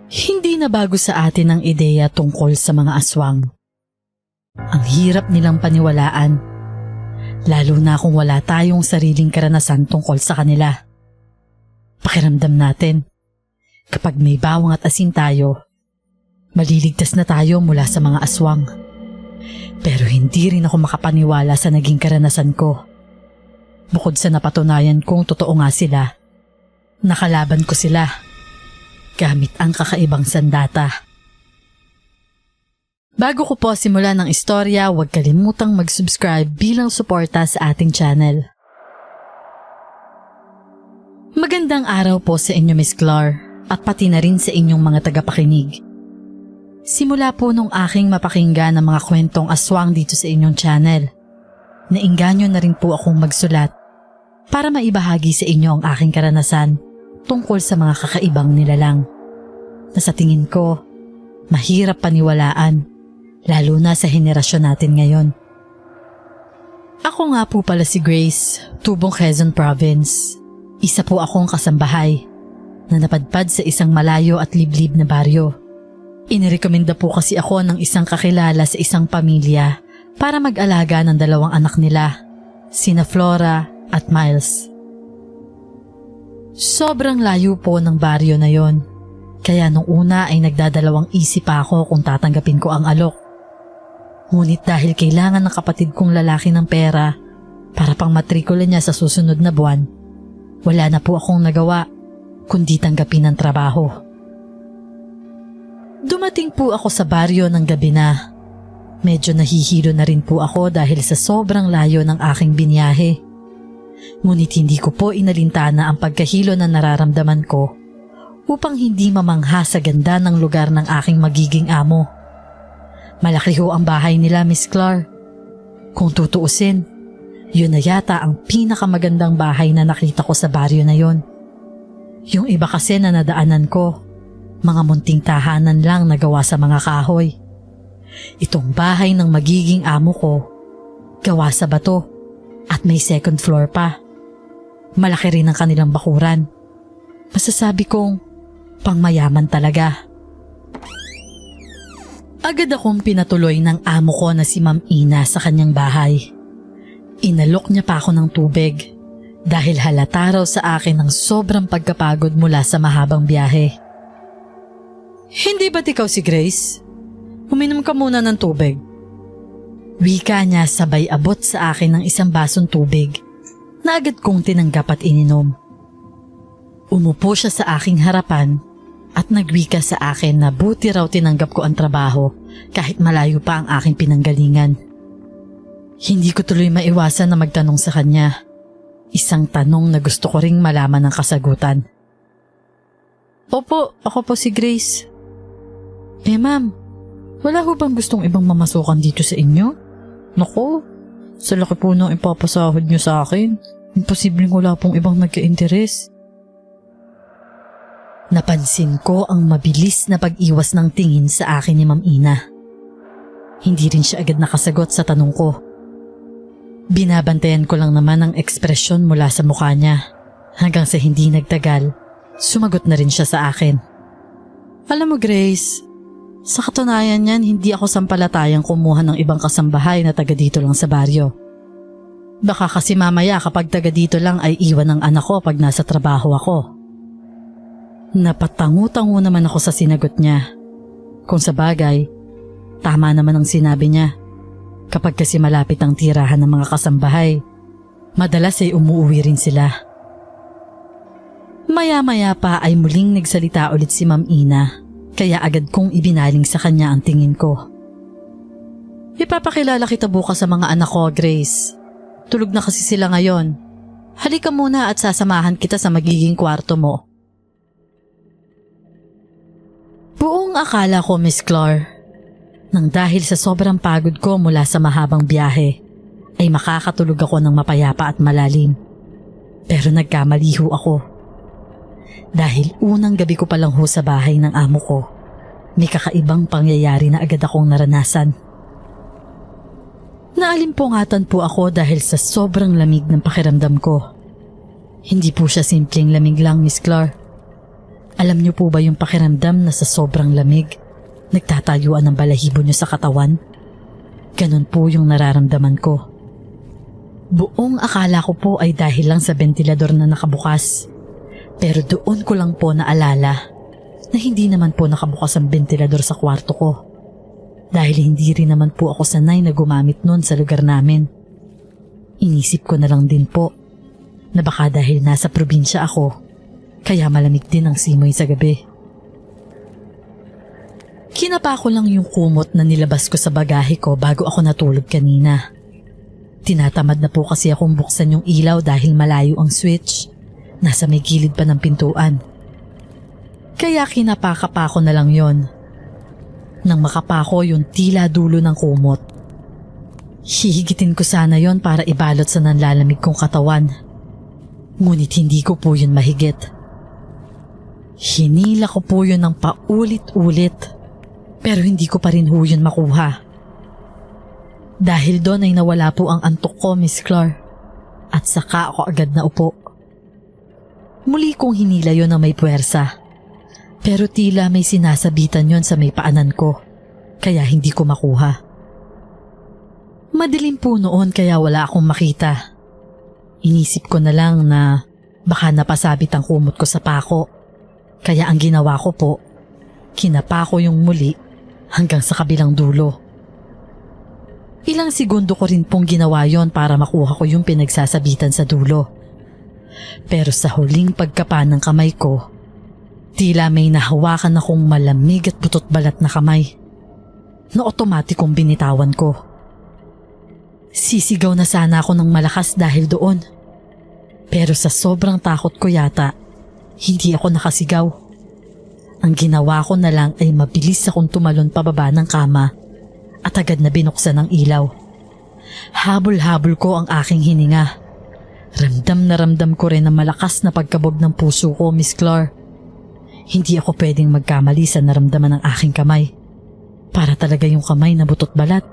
Hindi na bago sa atin ang ideya tungkol sa mga aswang. Ang hirap nilang paniwalaan, lalo na kung wala tayong sariling karanasan tungkol sa kanila. Pakiramdam natin, kapag may bawang at asin tayo, maliligtas na tayo mula sa mga aswang. Pero hindi rin ako makapaniwala sa naging karanasan ko. Bukod sa napatunayan kong totoo nga sila, nakalaban ko sila gamit ang kakaibang sandata. Bago ko po simulan ng istorya, huwag kalimutang mag-subscribe bilang suporta sa ating channel. Magandang araw po sa inyo, Miss Clar, at pati na rin sa inyong mga tagapakinig. Simula po nung aking mapakinggan ng mga kwentong aswang dito sa inyong channel, nainganyo na rin po akong magsulat para maibahagi sa inyo ang aking karanasan tungkol sa mga kakaibang nilalang na sa tingin ko mahirap paniwalaan, lalo na sa henerasyon natin ngayon. Ako nga po pala si Grace, tubong Quezon Province. Isa po akong kasambahay na napadpad sa isang malayo at liblib na baryo. Inirekomenda po kasi ako ng isang kakilala sa isang pamilya para mag-alaga ng 2 anak nila, sina Flora at Miles. Sobrang layo po ng baryo na yon, kaya nung una ay nagdadalawang isip pa ako kung tatanggapin ko ang alok. Ngunit dahil kailangan ng kapatid kong lalaki ng pera para pang matrikula niya sa susunod na buwan, wala na po akong nagawa kundi tanggapin ang trabaho. Dumating po ako sa baryo ng gabi na. Medyo nahihilo na rin po ako dahil sa sobrang layo ng aking binyahe. Ngunit hindi ko po inalintana ang pagkahilo na nararamdaman ko upang hindi mamangha sa ganda ng lugar ng aking magiging amo. Malaki ho ang bahay nila, Miss Clar. Kung tutuusin, yun na yata ang pinakamagandang bahay na nakita ko sa baryo na yon. Yung iba kasi na nadaanan ko, mga munting tahanan lang na gawa sa mga kahoy. Itong bahay ng magiging amo ko, gawa sa bato at may second floor pa. Malaki rin ang kanilang bakuran. Masasabi kong pangmayaman talaga. Agad akong pinatuloy ng amo ko na si Ma'am Ina sa kanyang bahay. Inalok niya pa ako ng tubig dahil halata raw sa akin ang sobrang pagkapagod mula sa mahabang biyahe. Hindi ba't ikaw si Grace? Uminom ka muna ng tubig. Wika niya sabay abot sa akin ng isang basong tubig na agad kong tinanggap at ininom. Umupo siya sa aking harapan at nagwika sa akin na buti raw tinanggap ko ang trabaho kahit malayo pa ang aking pinanggalingan. Hindi ko tuloy maiwasan na magtanong sa kanya. Isang tanong na gusto ko ring malaman ng kasagutan. Opo, ako po si Grace. Ma'am, wala ho bang gustong ibang mamasukan dito sa inyo? Naku, sa laki po nang ipapasahod niyo sa akin, imposibleng wala pong ibang nagka-interes. Napansin ko ang mabilis na pag-iwas ng tingin sa akin ni Ma'am Ina. Hindi rin siya agad nakasagot sa tanong ko. Binabantayan ko lang naman ang ekspresyon mula sa mukha niya. Hanggang sa hindi nagtagal, sumagot na rin siya sa akin. Alam mo Grace, sa katunayan niyan hindi ako sampalatayang kumuha ng ibang kasambahay na taga dito lang sa baryo. Baka kasi mamaya kapag taga dito lang ay iwan ng anak ko pag nasa trabaho ako. Napatangu-tangu naman ako sa sinagot niya. Kung sa bagay, tama naman ang sinabi niya. Kapag kasi malapit ang tirahan ng mga kasambahay, madalas ay umuuwi rin sila. Maya-maya pa ay muling nagsalita ulit si Ma'am Ina, kaya agad kong ibinaling sa kanya ang tingin ko. Ipapakilala kita bukas sa mga anak ko, Grace. Tulog na kasi sila ngayon. Halika muna at sasamahan kita sa magiging kwarto mo. Buong akala ko, Miss Clar, nang dahil sa sobrang pagod ko mula sa mahabang biyahe, ay makakatulog ako ng mapayapa at malalim. Pero nagkamali ho ako. Dahil unang gabi ko palang ho sa bahay ng amo ko, may kakaibang pangyayari na agad akong naranasan. Naalimpungatan po ako dahil sa sobrang lamig ng pakiramdam ko. Hindi po siya simpleng lamig lang, Miss Clar. Alam niyo po ba yung pakiramdam na sa sobrang lamig, nagtatayuan ng balahibo niyo sa katawan? Ganun po yung nararamdaman ko. Buong akala ko po ay dahil lang sa ventilador na nakabukas. Pero doon ko lang po naalala na hindi naman po nakabukas ang ventilador sa kwarto ko. Dahil hindi rin naman po ako sanay na gumamit nun sa lugar namin. Inisip ko na lang din po na baka dahil nasa probinsya ako, kaya malamig din ang simoy sa gabi. Kinapa ko lang yung kumot na nilabas ko sa bagahe ko bago ako natulog kanina. Tinatamad na po kasi akong buksan yung ilaw dahil malayo ang switch. Nasa may gilid pa ng pintuan. Kaya kinapakapa ko na lang yon. Nang makapa ko yung tila dulo ng kumot. Hihigitin ko sana yon para ibalot sa nanlalamig kong katawan. Ngunit hindi ko po yun mahigit. Hinila ko po yun ng paulit-ulit, pero hindi ko pa rin ho yun makuha. Dahil doon ay nawala po ang antok ko, Miss Clark, at saka ako agad na upo. Muli kong hinila yun ng may puwersa, pero tila may sinasabitan yon sa may paanan ko, kaya hindi ko makuha. Madilim po noon kaya wala akong makita. Inisip ko na lang na baka napasabit ang kumot ko sa pako. Kaya ang ginawa ko po, kinapa ko yung muli hanggang sa kabilang dulo. Ilang segundo ko rin pong ginawa yon para makuha ko yung pinagsasabitan sa dulo. Pero sa huling pagkapa ng kamay ko, tila may nahawakan akong malamig at butot balat na kamay na otomatikong binitawan ko. Sisigaw na sana ako ng malakas dahil doon. Pero sa sobrang takot ko yata, hindi ako nakasigaw. Ang ginawa ko na lang ay mabilis akong tumalon pababa ng kama at agad na binuksan ang ilaw. Habol-habol ko ang aking hininga. Ramdam na ramdam ko rin ang malakas na pagkabog ng puso ko, Miss Clark. Hindi ako pwedeng magkamali sa naramdaman ng aking kamay. Para talaga yung kamay na butot balat.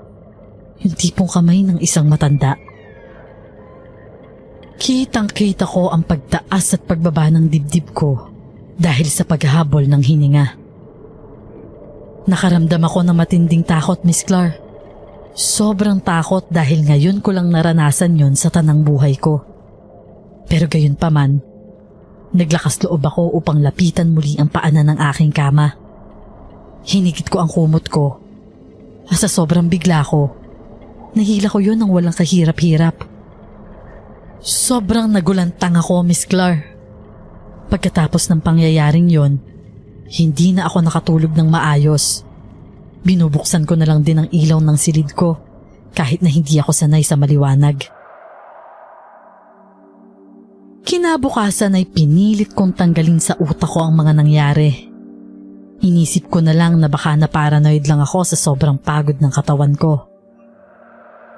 Yung tipong kamay ng isang matanda. Kitang-kita ko ang pagtaas at pagbaba ng dibdib ko dahil sa paghahabol ng hininga. Nakaramdam ako ng matinding takot, Miss Clark. Sobrang takot dahil ngayon ko lang naranasan yon sa tanang buhay ko. Pero gayon pa man, naglakas loob ako upang lapitan muli ang paanan ng aking kama. Hinigit ko ang kumot ko. Sa sobrang bigla ko, nahila ko yon ng walang kahirap-hirap. Sobrang nagulantang ako, Miss Clark. Pagkatapos ng pangyayaring yon, hindi na ako nakatulog ng maayos. Binubuksan ko na lang din ang ilaw ng silid ko kahit na hindi ako sanay sa maliwanag. Kinabukasan ay pinilit kong tanggalin sa utak ko ang mga nangyari. Inisip ko na lang na baka na-paranoid lang ako sa sobrang pagod ng katawan ko.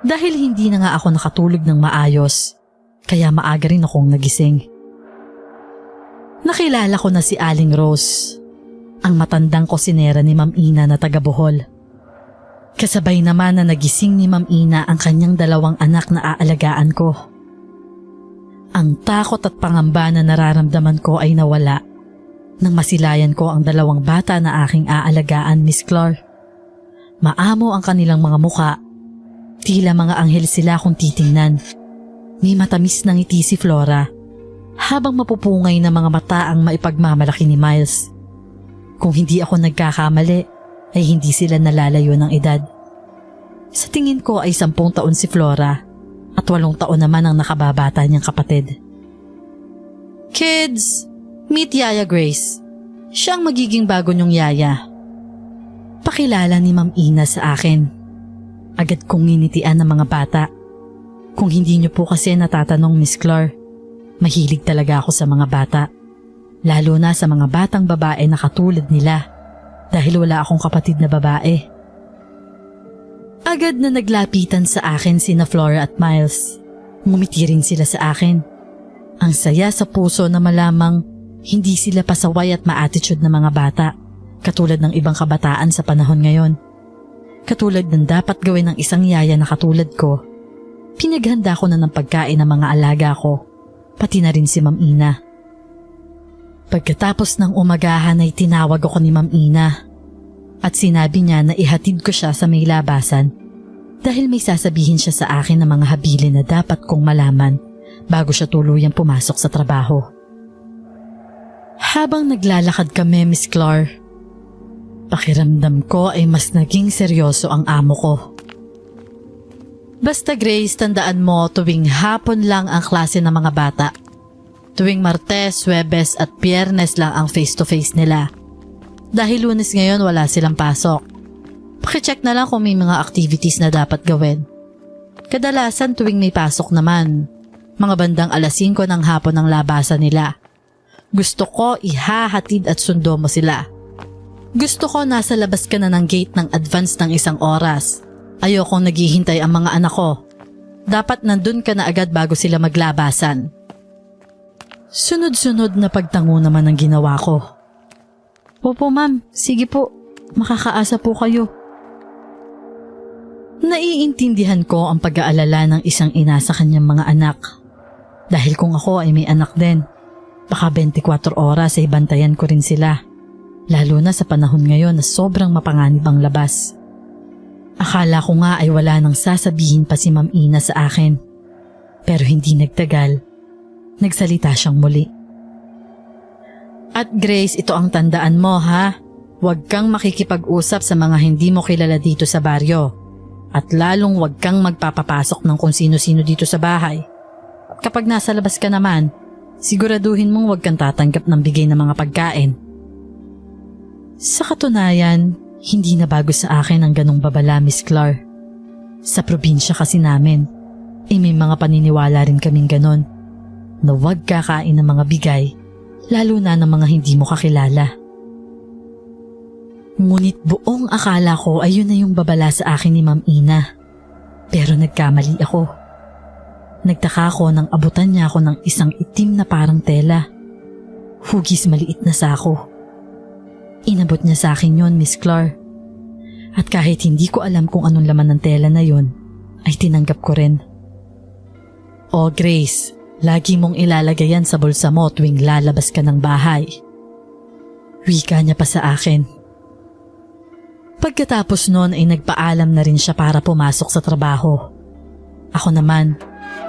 Dahil hindi na nga ako nakatulog ng maayos, kaya maaga rin akong nagising. Nakilala ko na si Aling Rose, ang matandang kusinera ni Ma'am Ina na taga Bohol. Kasabay naman na nagising ni Ma'am Ina ang kanyang 2 anak na aalagaan ko. Ang takot at pangamba na nararamdaman ko ay nawala nang masilayan ko ang 2 bata na aking aalagaan, Miss Clark. Maamo ang kanilang mga muka, tila mga anghel sila kung titingnan. May matamis na ngiti si Flora, habang mapupungay na mga mata ang maipagmamalaki ni Miles. Kung hindi ako nagkakamali, ay hindi sila nalalayo ng edad. Sa tingin ko ay 10 taon si Flora at 8 taon naman ang nakababata niyang kapatid. Kids, meet Yaya Grace. Siya ang magiging bago niyong yaya. Pakilala ni Ma'am Ina sa akin. Agad kong nginitian ng mga bata. Kung hindi niyo po kasi natatanong, Miss Clark, mahilig talaga ako sa mga bata. Lalo na sa mga batang babae na katulad nila dahil wala akong kapatid na babae. Agad na naglapitan sa akin sina Flora at Miles. Ngumiti rin sila sa akin. Ang saya sa puso na malamang hindi sila pasaway at ma-attitude na mga bata katulad ng ibang kabataan sa panahon ngayon. Katulad ng dapat gawin ng isang yaya na katulad ko. Pinaghanda ko na ng pagkain ng mga alaga ko, pati na rin si Ma'am Ina. Pagkatapos ng umagahan ay tinawag ako ni Ma'am Ina at sinabi niya na ihatid ko siya sa may labasan dahil may sasabihin siya sa akin ng mga habilin na dapat kong malaman bago siya tuluyang pumasok sa trabaho. Habang naglalakad kami, Miss Clar, pakiramdam ko ay mas naging seryoso ang amo ko. Basta Grace, tandaan mo tuwing hapon lang ang klase ng mga bata. Tuwing Martes, Huwebes at Biyernes lang ang face-to-face nila. Dahil Lunes ngayon wala silang pasok. Pakicheck na lang kung may mga activities na dapat gawin. Kadalasan tuwing may pasok naman, mga bandang 5:00 ng hapon ang labasan nila. Gusto ko ihahatid at sundo mo sila. Gusto ko nasa labas ka na ng gate ng advance ng 1 oras. Ayokong naghihintay ang mga anak ko. Dapat nandun ka na agad bago sila maglabasan. Sunod-sunod na pagtango naman ang ginawa ko. Opo ma'am, sige po, makakaasa po kayo. Naiintindihan ko ang pag-aalala ng isang ina sa kanyang mga anak. Dahil kung ako ay may anak din, baka 24 oras ay bantayan ko rin sila. Lalo na sa panahon ngayon na sobrang mapanganib ang labas. Akala ko nga ay wala nang sasabihin pa si Ma'am Ina sa akin. Pero hindi nagtagal. Nagsalita siyang muli. At Grace, ito ang tandaan mo ha. Huwag kang makikipag-usap sa mga hindi mo kilala dito sa baryo. At lalong huwag kang magpapapasok ng kung sino-sino dito sa bahay. At kapag nasa labas ka naman, siguraduhin mong huwag kang tatanggap ng bigay ng mga pagkain. Sa katunayan, hindi na bago sa akin ang ganong babala, Miss Clar. Sa probinsya kasi namin, may mga paniniwala rin kaming ganon. Na huwag kakain ng mga bigay, lalo na ng mga hindi mo kakilala. Ngunit buong akala ko ay yun na yung babala sa akin ni Ma'am Ina. Pero nagkamali ako. Nagtaka ako nang abutan niya ako ng isang itim na parang tela. Hugis maliit na sako. Inabot niya sa akin yun, Miss Clar. At kahit hindi ko alam kung anong laman ng tela na yun, ay tinanggap ko rin. Oh Grace, lagi mong ilalagay yan sa bulsa mo tuwing lalabas ka ng bahay. Wika niya pa sa akin. Pagkatapos noon ay nagpaalam na rin siya para pumasok sa trabaho. Ako naman,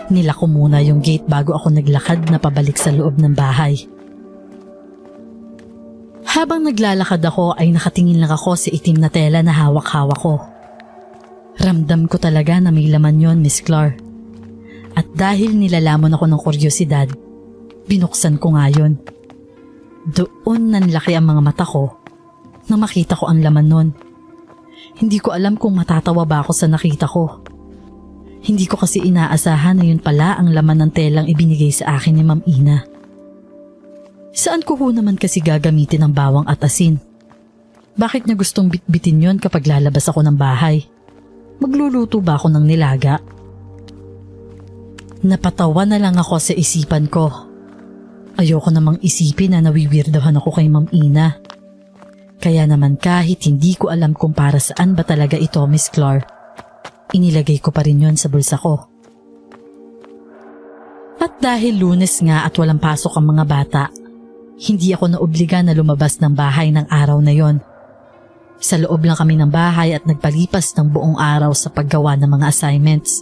nilako muna yung gate bago ako naglakad na pabalik sa loob ng bahay. Habang naglalakad ako ay nakatingin lang ako sa itim na tela na hawak-hawak ko. Ramdam ko talaga na may laman yon, Miss Clar. At dahil nilalamon ako ng kuryosidad, binuksan ko nga yun. Doon nanlaki ang mga mata ko nang makita ko ang laman nun. Hindi ko alam kung matatawa ba ako sa nakita ko. Hindi ko kasi inaasahan na yun pala ang laman ng telang ibinigay sa akin ni Ma'am Ina. Saan ko ho naman kasi gagamitin ang bawang at asin? Bakit niya gustong bitbitin yon kapag lalabas ako ng bahay? Magluluto ba ako ng nilaga? Napatawa na lang ako sa isipan ko. Ayoko namang isipin na nawiwirdahan ako kay Ma'am Ina. Kaya naman kahit hindi ko alam kung para saan ba talaga ito, Miss Clar, inilagay ko pa rin yon sa bulsa ko. At dahil Lunes nga at walang pasok ang mga bata, hindi ako naobliga na lumabas ng bahay ng araw na yon. Sa loob lang kami ng bahay at nagpalipas ng buong araw sa paggawa ng mga assignments.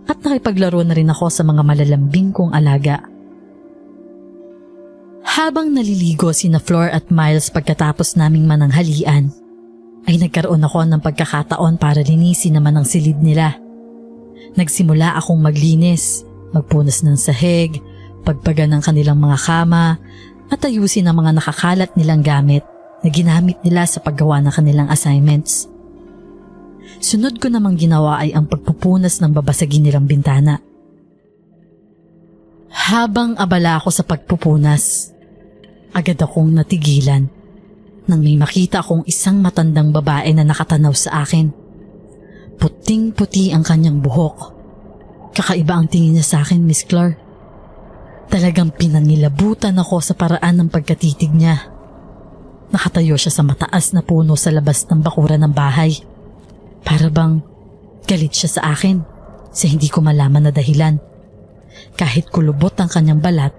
At nakipaglaro na rin ako sa mga malalambing kong alaga. Habang naliligo sina Flor at Miles pagkatapos naming mananghalian, ay nagkaroon ako ng pagkakataon para linisin naman ang silid nila. Nagsimula akong maglinis, magpunas ng sahig, pagpaga ng kanilang mga kama, at ayusin ang mga nakakalat nilang gamit na ginamit nila sa paggawa ng kanilang assignments. Sunod ko namang ginawa ay ang pagpupunas ng babasagin nilang bintana. Habang abala ako sa pagpupunas, agad akong natigilan nang may makita akong isang matandang babae na nakatanaw sa akin. Puting-puti ang kanyang buhok. Kakaiba ang tingin niya sa akin, Miss Clar. Talagang pinangilabutan ako sa paraan ng pagkatitig niya. Nakatayo siya sa mataas na puno sa labas ng bakuran ng bahay. Para bang galit siya sa akin sa hindi ko malaman na dahilan. Kahit kulubot ang kanyang balat,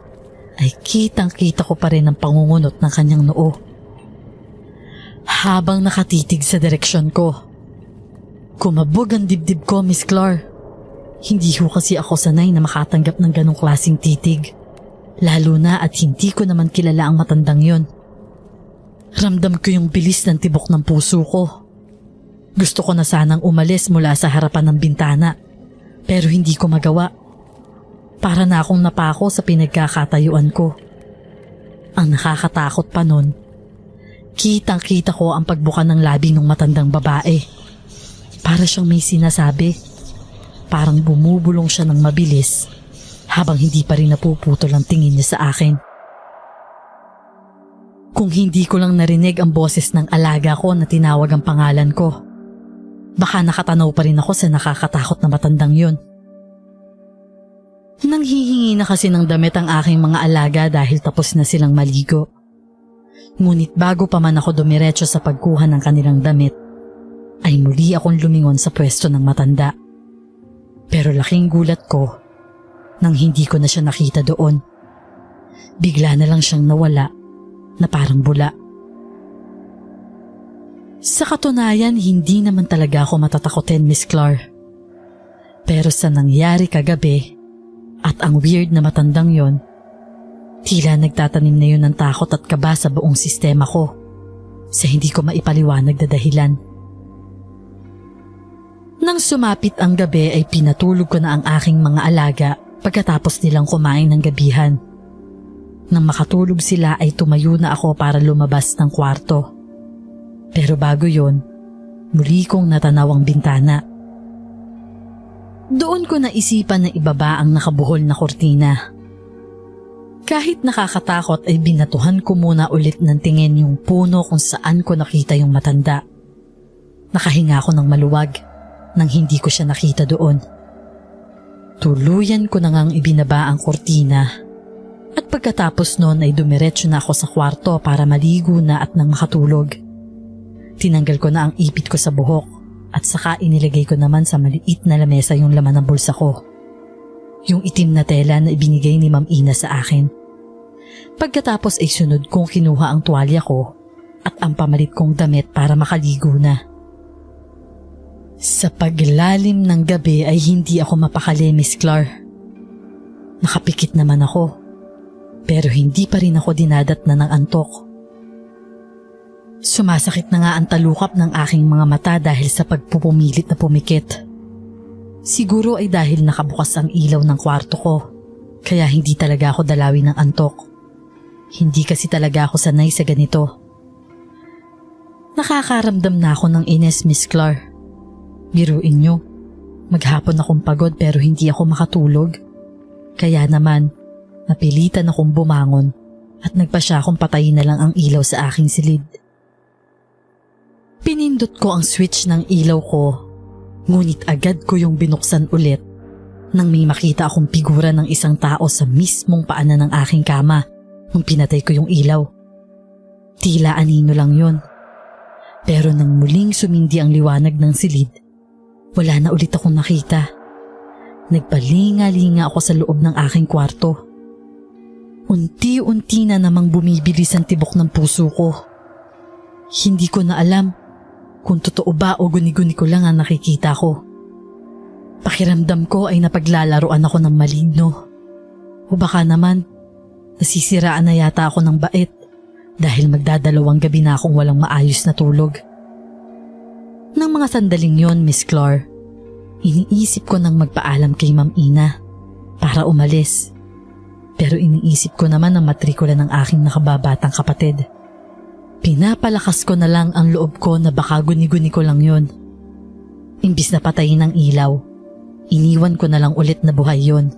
ay kitang-kita ko pa rin ang pangungunot ng kanyang noo. Habang nakatitig sa direksyon ko, kumabog ang dibdib ko, Miss Clar. Hindi ho kasi ako sanay na makatanggap ng ganong klaseng titig. Lalo na at hindi ko naman kilala ang matandang yon. Ramdam ko yung bilis ng tibok ng puso ko. Gusto ko na sanang umalis mula sa harapan ng bintana, pero hindi ko magawa. Para na akong napako sa pinagkakatayuan ko. Ang nakakatakot pa nun, kitang-kita ko ang pagbuka ng labi ng matandang babae. Para siyang may sinasabi. Parang bumubulong siya ng mabilis habang hindi pa rin napuputol ang tingin niya sa akin. Kung hindi ko lang narinig ang boses ng alaga ko na tinawag ang pangalan ko, baka nakatanaw pa rin ako sa nakakatakot na matandang yun. Nanghihingi na kasi ng damit ang aking mga alaga dahil tapos na silang maligo. Ngunit bago pa man ako dumiretso sa pagkuha ng kanilang damit, ay muli akong lumingon sa pwesto ng matanda. Pero laking gulat ko nang hindi ko na siya nakita doon. Bigla na lang siyang nawala na parang bula. Sa katunayan, hindi naman talaga ako matatakotin, Miss Clar. Pero sa nangyari kagabi at ang weird na matandang yon, tila nagtatanim na yun ng takot at kaba sa buong sistema ko sa hindi ko maipaliwanag na dahilan. Nang sumapit ang gabi ay pinatulog ko na ang aking mga alaga pagkatapos nilang kumain ng gabihan. Nang makatulog sila ay tumayo na ako para lumabas ng kwarto. Pero bago yon, muli kong natanaw ang bintana. Doon ko naisipan na ibaba ang nakabuhol na kortina. Kahit nakakatakot ay binatuhan ko muna ulit ng tingin yung puno kung saan ko nakita yung matanda. Nakahinga ako ng maluwag nang hindi ko siya nakita doon. Tuluyan ko na ngang ibinaba ang kortina at pagkatapos noon ay dumiretso na ako sa kwarto para maligo na at nang makatulog. Tinanggal ko na ang ipit ko sa buhok at saka inilagay ko naman sa maliit na lamesa yung laman ng bulsa ko. Yung itim na tela na ibinigay ni Ma'am Ina sa akin. Pagkatapos ay sunod kong kinuha ang tuwalya ko at ang pamalit kong damit para makaligo na. Sa paglalim ng gabi ay hindi ako mapakali, Miss Clar. Nakapikit naman ako, pero hindi pa rin ako dinadatna ng antok. Sumasakit na nga ang talukap ng aking mga mata dahil sa pagpupumilit na pumikit. Siguro ay dahil nakabukas ang ilaw ng kwarto ko, kaya hindi talaga ako dalawin ng antok. Hindi kasi talaga ako sanay sa ganito. Nakakaramdam na ako ng ines, Miss Clar. Biruin nyo, maghapon akong pagod pero hindi ako makatulog. Kaya naman, napilitan akong bumangon at nagpasya akong patayin na lang ang ilaw sa aking silid. Pinindot ko ang switch ng ilaw ko, ngunit agad ko yung binuksan ulit nang may makita akong figura ng isang tao sa mismong paanan ng aking kama nung pinatay ko yung ilaw. Tila anino lang yon. Pero nang muling sumindi ang liwanag ng silid, wala na ulit akong nakita. Nagpalinga-linga ako sa loob ng aking kwarto. Unti-unti na namang bumibilis ang tibok ng puso ko. Hindi ko na alam kung totoo ba o guni-guni ko lang ang nakikita ko. Pakiramdam ko ay napaglalaroan ako ng maligno. O baka naman, nasisiraan na yata ako ng bait dahil magdadalawang gabi na akong walang maayos na tulog. Nang mga sandaling yon, Miss Clar, iniisip ko nang magpaalam kay Ma'am Ina para umalis. Pero iniisip ko naman ang matrikula ng aking nakababatang kapatid. Pinapalakas ko na lang ang loob ko na baka guni-guni ko lang yon. Imbis na patayin ang ilaw, iniwan ko na lang ulit na buhay yon.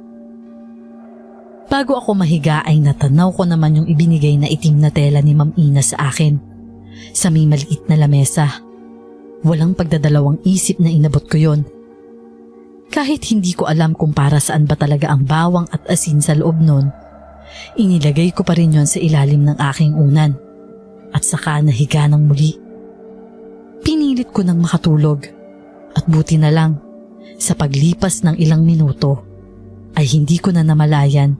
Bago ako mahiga ay natanaw ko naman yung ibinigay na itim na tela ni Ma'am Ina sa akin sa may maliit na lamesa. Walang pagdadalawang isip na inabot ko yon. Kahit hindi ko alam kung para saan ba talaga ang bawang at asin sa loob nun, inilagay ko pa rin yon sa ilalim ng aking unan at saka nahiga ng muli. Pinilit ko nang makatulog at buti na lang sa paglipas ng ilang minuto ay hindi ko na namalayan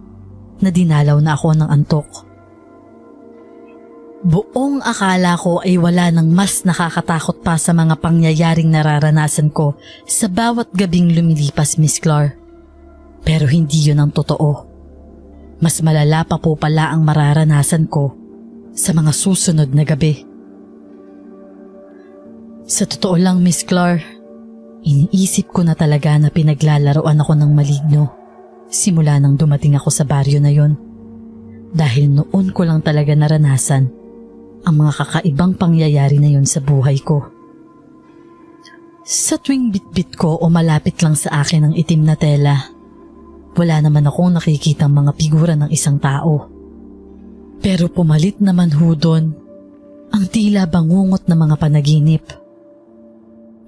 na dinalaw na ako ng antok. Buong akala ko ay wala nang mas nakakatakot pa sa mga pangyayaring nararanasan ko sa bawat gabing lumilipas, Miss Clar. Pero hindi yun ang totoo. Mas malala pa po pala ang mararanasan ko sa mga susunod na gabi. Sa totoo lang, Miss Clar, iniisip ko na talaga na pinaglalaroan ako ng maligno simula nang dumating ako sa baryo na yon. Dahil noon ko lang talaga naranasan ang mga kakaibang pangyayari na yon sa buhay ko. Sa tuwing bitbit ko o malapit lang sa akin ang itim na tela, wala naman akong nakikitang mga figura ng isang tao. Pero pumalit naman ho doon ang tila bangungot na mga panaginip.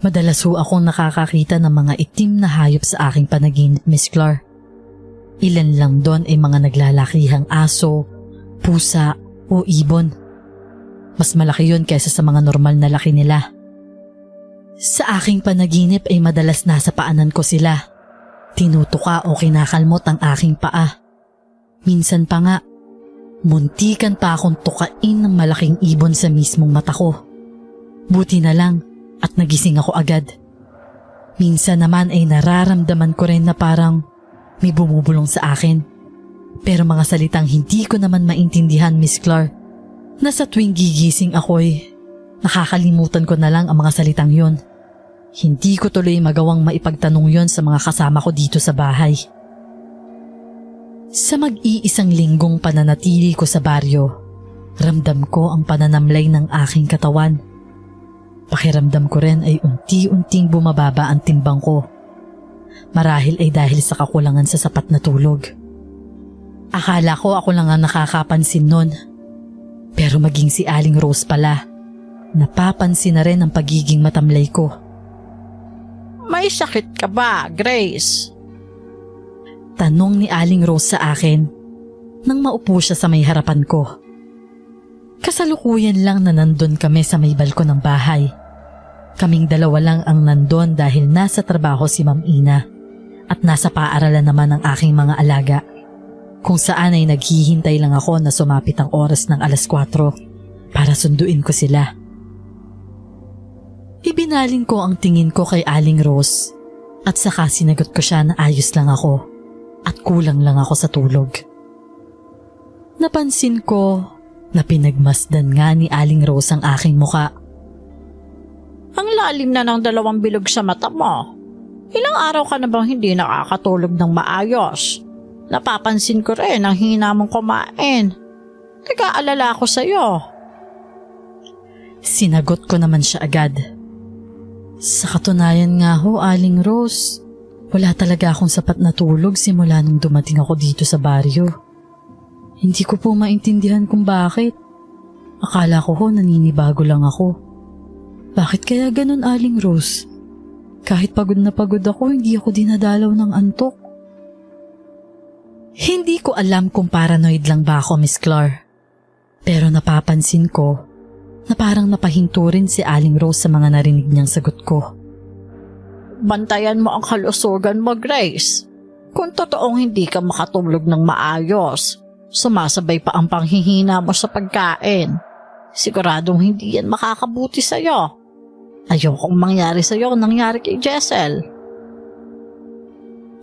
Madalas ho akong nakakakita ng mga itim na hayop sa aking panaginip, Miss Clar. Ilan lang doon ay mga naglalakihang aso, pusa o ibon. Mas malaki yun kaysa sa mga normal na laki nila. Sa aking panaginip ay madalas nasa paanan ko sila. Tinutuka o kinakalmot ang aking paa. Minsan pa nga, muntikan pa akong tukain ng malaking ibon sa mismong mata ko. Buti na lang at nagising ako agad. Minsan naman ay nararamdaman ko rin na parang may bumubulong sa akin. Pero mga salitang hindi ko naman maintindihan, Miss Clar. Na sa tuwing gigising ako'y nakakalimutan ko na lang ang mga salitang yon. Hindi ko tuloy magawang maipagtanong yon sa mga kasama ko dito sa bahay. Sa mag-iisang linggong pananatili ko sa baryo, ramdam ko ang pananamlay ng aking katawan. Pakiramdam ko rin ay unti-unting bumababa ang timbang ko. Marahil ay dahil sa kakulangan sa sapat na tulog. Akala ko ako lang ang nakakapansin nun. Pero maging si Aling Rose pala, napapansin na rin ang pagiging matamlay ko. May sakit ka ba, Grace? Tanong ni Aling Rose sa akin nang maupo siya sa may harapan ko. Kasalukuyan lang na nandun kami sa may balkon ng bahay. Kaming dalawa lang ang nandun dahil nasa trabaho si Ma'am Ina at nasa paaralan naman ang aking mga alaga. Kung saan ay naghihintay lang ako na sumapit ang oras ng 4:00 para sunduin ko sila. Ibinaling ko ang tingin ko kay Aling Rose at saka sinagot ko siya na ayos lang ako at kulang lang ako sa tulog. Napansin ko na pinagmasdan nga ni Aling Rose ang aking muka. Ang lalim na ng 2 bilog sa mata mo. Ilang araw ka na bang hindi nakakatulog ng maayos? Napapansin ko rin ang hina mong kumain. Nag-aalala ako sa'yo. Sinagot ko naman siya agad. Sa katunayan nga ho, Aling Rose, wala talaga akong sapat na tulog simula nung dumating ako dito sa baryo. Hindi ko po maintindihan kung bakit. Akala ko ho naninibago lang ako. Bakit kaya ganun, Aling Rose? Kahit pagod na pagod ako, hindi ako dinadalaw ng antok. Hindi ko alam kung paranoid lang ba ako, Miss Clar. Pero napapansin ko na parang napahinto rin si Aling Rose sa mga narinig niyang sagot ko. Bantayan mo ang kalusugan mo, Grace. Kung totoong hindi ka makatulog ng maayos, sumasabay pa ang panghihina mo sa pagkain. Siguradong hindi yan makakabuti sa'yo. Ayokong mangyari sa'yo ang nangyari kay Jessel.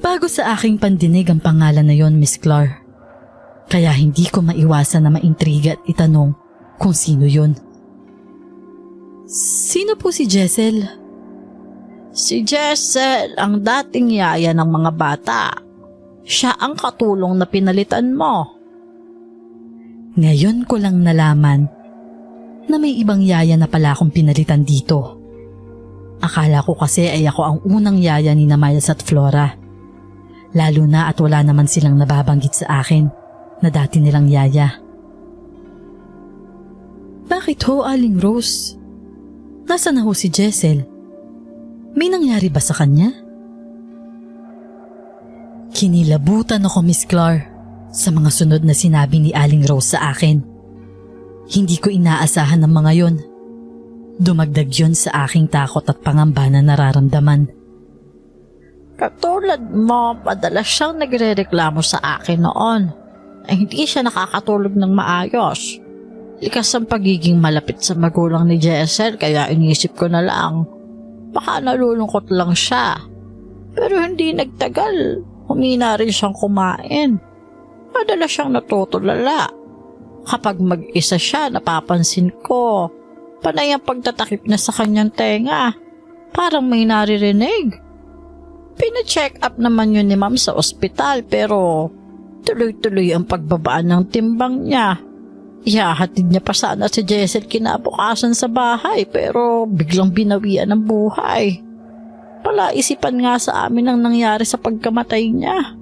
Bago sa aking pandinig ang pangalan na yon, Miss Clar. Kaya hindi ko maiwasan na maintriga at itanong kung sino yon. Sino po si Jessel? Si Jessel ang dating yaya ng mga bata. Siya ang katulong na pinalitan mo. Ngayon ko lang nalaman na may ibang yaya na pala akong pinalitan dito. Akala ko kasi ay ako ang unang yaya ni Miles at Flora. Lalo na at wala naman silang nababanggit sa akin na dati nilang yaya. Bakit ho, Aling Rose? Nasaan na ho si Jessel? May nangyari ba sa kanya? Kinilabutan ako, Miss Clar, sa mga sunod na sinabi ni Aling Rose sa akin. Hindi ko inaasahan ang mga yon. Dumagdag yon sa aking takot at pangamba na nararamdaman. Katulad mo, madalas siyang nagre-reklamo sa akin noon. ay hindi siya nakakatulog ng maayos. Likas ang pagiging malapit sa magulang ni Jessel kaya inisip ko na lang, baka nalulungkot lang siya. Pero hindi nagtagal, humina rin siyang kumain. Madalas siyang natutulala. Kapag mag-isa siya, napapansin ko, panay ang pagtatakip na sa kanyang tenga. Parang may naririnig. Pina-check up naman yun ni ma'am sa ospital pero tuloy-tuloy ang pagbabaan ng timbang niya. Ihahatid niya pa sana si Jessel kinabukasan sa bahay pero biglang binawian ng buhay. Palaisipan nga sa amin ang nangyari sa pagkamatay niya.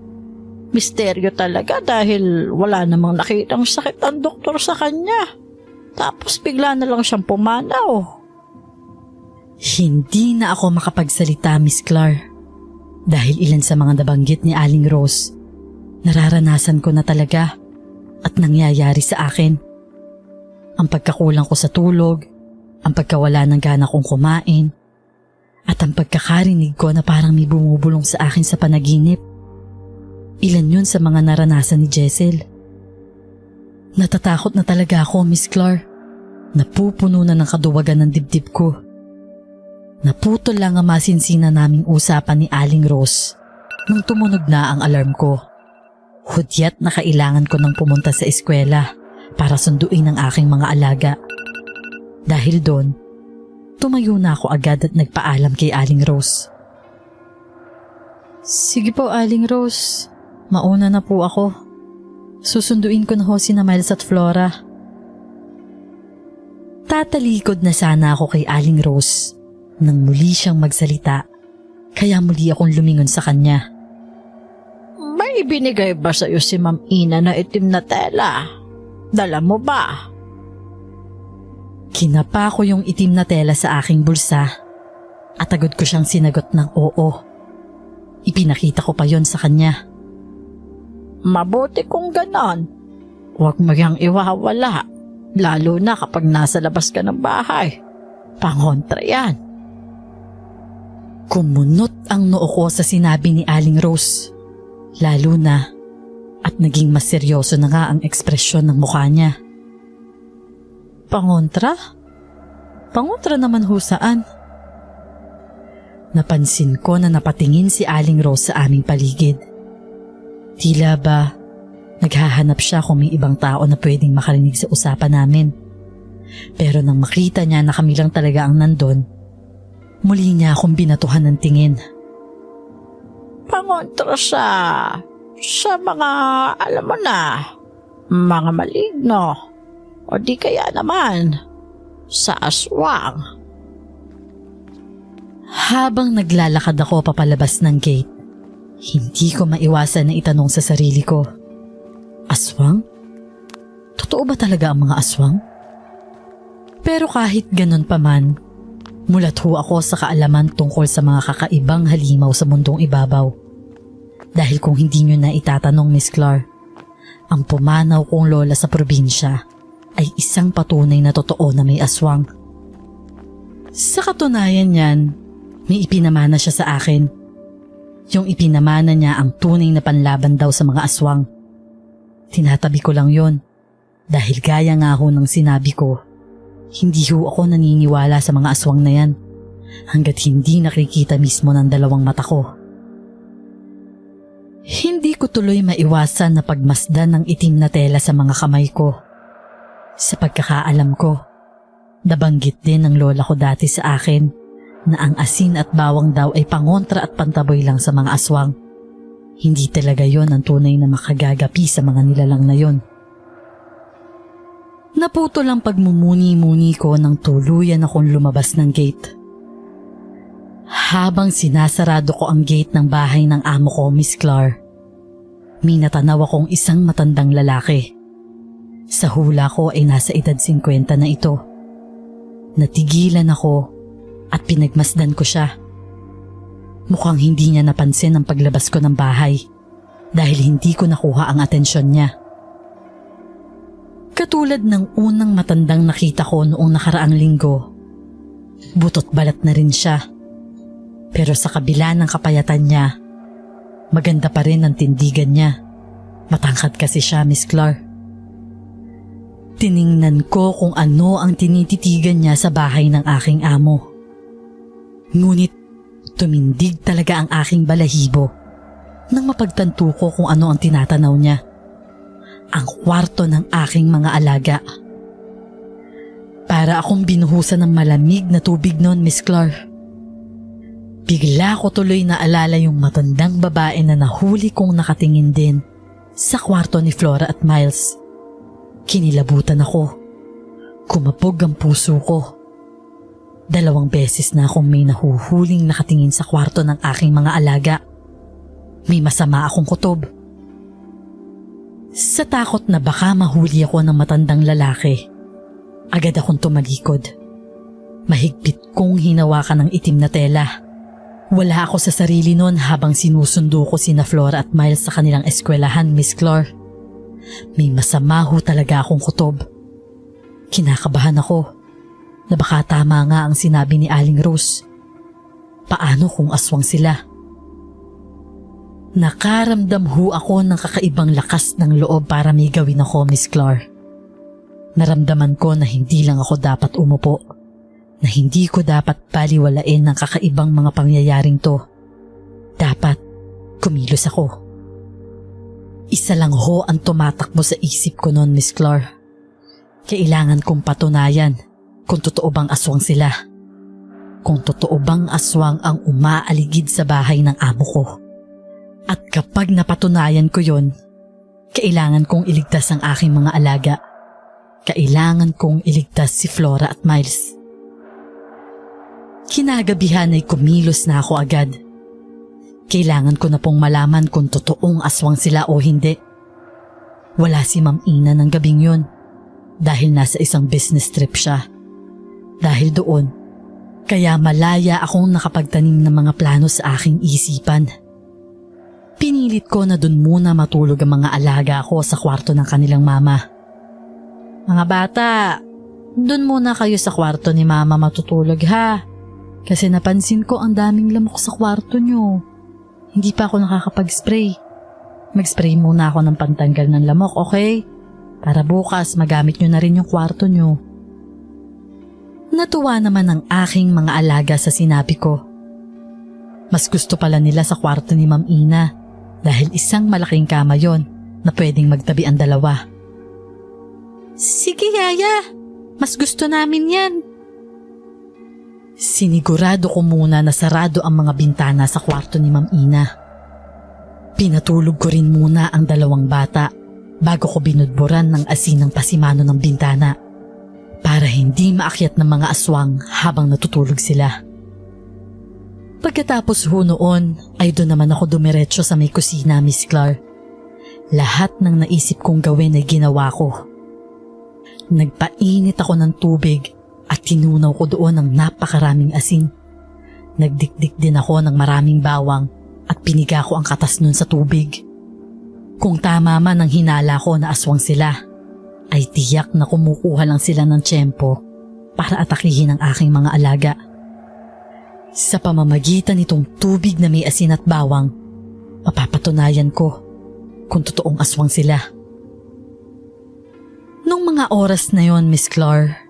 Misteryo talaga dahil wala namang nakitang sakit ang doktor sa kanya. Tapos bigla na lang siyang pumanaw. Hindi na ako makapagsalita, Miss Clar. Dahil ilan sa mga nabanggit ni Aling Rose, nararanasan ko na talaga at nangyayari sa akin. Ang pagkakulang ko sa tulog, ang pagkawala ng gana kong kumain, at ang pagkakarinig ko na parang may bumubulong sa akin sa panaginip. Ilan yun sa mga naranasan ni Jessel. Natatakot na talaga ako, Miss Clar. Napupuno na ng kaduwagan ng dibdib ko. Naputol lang ang masinsina naming usapan ni Aling Rose nung tumunog na ang alarm ko. Hudyat na kailangan ko nang pumunta sa eskwela para sunduin ang aking mga alaga. Dahil doon, tumayo na ako agad at nagpaalam kay Aling Rose. Sige po, Aling Rose. Mauna na po ako. Susunduin ko na ho sina Miles at Flora. Tatalikod na sana ako kay Aling Rose nang muli siyang magsalita, kaya muli akong lumingon sa kanya. May binigay ba sa'yo si Ma'am Ina na itim na tela? Dala mo ba? Kinapa ko yung itim na tela sa aking bulsa at agad ko siyang sinagot ng oo. Ipinakita ko pa yon sa kanya. Mabuti kung ganon. Huwag mo yang iwawala, lalo na kapag nasa labas ka ng bahay. Pangontra yan. Kumunot ang noo ko sa sinabi ni Aling Rose. Lalo na at naging mas seryoso na nga ang ekspresyon ng mukha niya. Pangontra? Pangontra naman ho saan? Napansin ko na napatingin si Aling Rose sa aming paligid. Tila ba naghahanap siya kung may ibang tao na pwedeng makarinig sa usapan namin. Pero nang makita niya na kami lang talaga ang nandun, muli niya akong binatuhan ng tingin. Pangontra siya sa mga, alam mo na, mga maligno. O di kaya naman, sa aswang. Habang naglalakad ako papalabas ng gate, hindi ko maiwasan na itanong sa sarili ko, aswang? Totoo ba talaga ang mga aswang? Pero kahit ganun pa man, mulat ho ako sa kaalaman tungkol sa mga kakaibang halimaw sa mundong ibabaw. Dahil kung hindi nyo na itatanong, Miss Clar, ang pumanaw kong lola sa probinsya ay isang patunay na totoo na may aswang. Sa katunayan niyan, may ipinamana siya sa akin. Yung ipinamana niya ang tunay na panlaban daw sa mga aswang. Tinatabi ko lang yon dahil gaya nga ho ng sinabi ko, hindi ho ako naniniwala sa mga aswang na yan hanggat hindi nakikita mismo ng dalawang mata ko. Hindi ko tuloy maiwasan na pagmasdan ng itim na tela sa mga kamay ko. Sa pagkakaalam ko, nabanggit din ng lola ko dati sa akin na ang asin at bawang daw ay pangontra at pantaboy lang sa mga aswang. Hindi talaga yon ang tunay na makagagapi sa mga nilalang na yon. Naputol ang pagmumuni-muni ko nang tuluyan akong lumabas ng gate. Habang sinasarado ko ang gate ng bahay ng amo ko, Miss Clar, may natanaw akong isang matandang lalaki. Sa hula ko ay nasa edad 50 na ito. Natigilan ako at pinagmasdan ko siya. Mukhang hindi niya napansin ang paglabas ko ng bahay dahil hindi ko nakuha ang atensyon niya. Katulad ng unang matandang nakita ko noong nakaraang linggo, butot balat na rin siya. Pero sa kabila ng kapayatan niya, maganda pa rin ang tindigan niya. Matangkad kasi siya, Miss Clar. Tiningnan ko kung ano ang tinititigan niya sa bahay ng aking amo. Ngunit tumindig talaga ang aking balahibo nang mapagtanto ko kung ano ang tinatanaw niya. Ang kwarto ng aking mga alaga. Para akong binuhusan ng malamig na tubig noon, Miss Clar. Bigla ko tuloy naalala yung matandang babae na nahuli kong nakatingin din sa kwarto ni Flora at Miles. Kinilabutan ako. Kumabog ang puso ko. 2 beses na akong may nahuhuling nakatingin sa kwarto ng aking mga alaga. May masama akong kutob. Sa takot na baka mahuli ako ng matandang lalaki, agad akong tumalikod. Mahigpit kong hinawakan ng itim na tela. Wala ako sa sarili noon habang sinusundo ko sina Flora at Miles sa kanilang eskwelahan, Miss Clar. May masama ho talaga akong kutob. Kinakabahan ako na baka tama nga ang sinabi ni Aling Rose. Paano kung aswang sila? Nakaramdam ho ako ng kakaibang lakas ng loob para may gawin ako, Miss Clar. Naramdaman ko na hindi lang ako dapat umupo, na hindi ko dapat baliwalain ng kakaibang mga pangyayaring to. Dapat kumilos ako. Isa lang ho ang tumatakbo sa isip ko noon, Miss Clar. Kailangan kong patunayan kung totoo bang aswang sila. Kung totoo bang aswang ang umaaligid sa bahay ng amo ko. At kapag napatunayan ko yon, kailangan kong iligtas ang aking mga alaga. Kailangan kong iligtas si Flora at Miles. Kinagabihan ay kumilos na ako agad. Kailangan ko na pong malaman kung totoong aswang sila o hindi. Wala si Ma'am Ina ng gabing yun dahil nasa isang business trip siya. Dahil doon, kaya malaya akong nakapagtanim ng mga plano sa aking isipan. Pinilit ko na doon muna matulog ang mga alaga ko sa kwarto ng kanilang mama. Mga bata, doon muna kayo sa kwarto ni Mama matutulog ha. Kasi napansin ko ang daming lamok sa kwarto nyo. Hindi pa ako nakakapag-spray. Mag-spray muna ako ng pantanggal ng lamok, okay? Para bukas magamit nyo na rin yung kwarto nyo. Natuwa naman ang aking mga alaga sa sinabi ko. Mas gusto pala nila sa kwarto ni Ma'am Ina dahil isang malaking kama yon na pwedeng magtabi ang dalawa. Sige, Yaya. Mas gusto namin yan. Sinigurado ko muna na sarado ang mga bintana sa kwarto ni Ma'am Ina. Pinatulog ko rin muna ang 2 bata bago ko binudburan ng asin ng pasimano ng bintana para hindi maakyat ng mga aswang habang natutulog sila. Pagkatapos ho noon ay doon naman ako dumiretso sa may kusina, Miss Clar. Lahat ng naisip kong gawin ay ginawa ko. Nagpainit ako ng tubig at tinunaw ko doon ng napakaraming asin. Nagdikdik din ako ng maraming bawang at piniga ko ang katas nun sa tubig. Kung tama man ang hinala ko na aswang sila, ay tiyak na kumukuha lang sila ng tiyempo para atakihin ang aking mga alaga. Sa pamamagitan nitong tubig na may asin at bawang, mapapatunayan ko kung totoong aswang sila. Nung mga oras na yon, Miss Clar,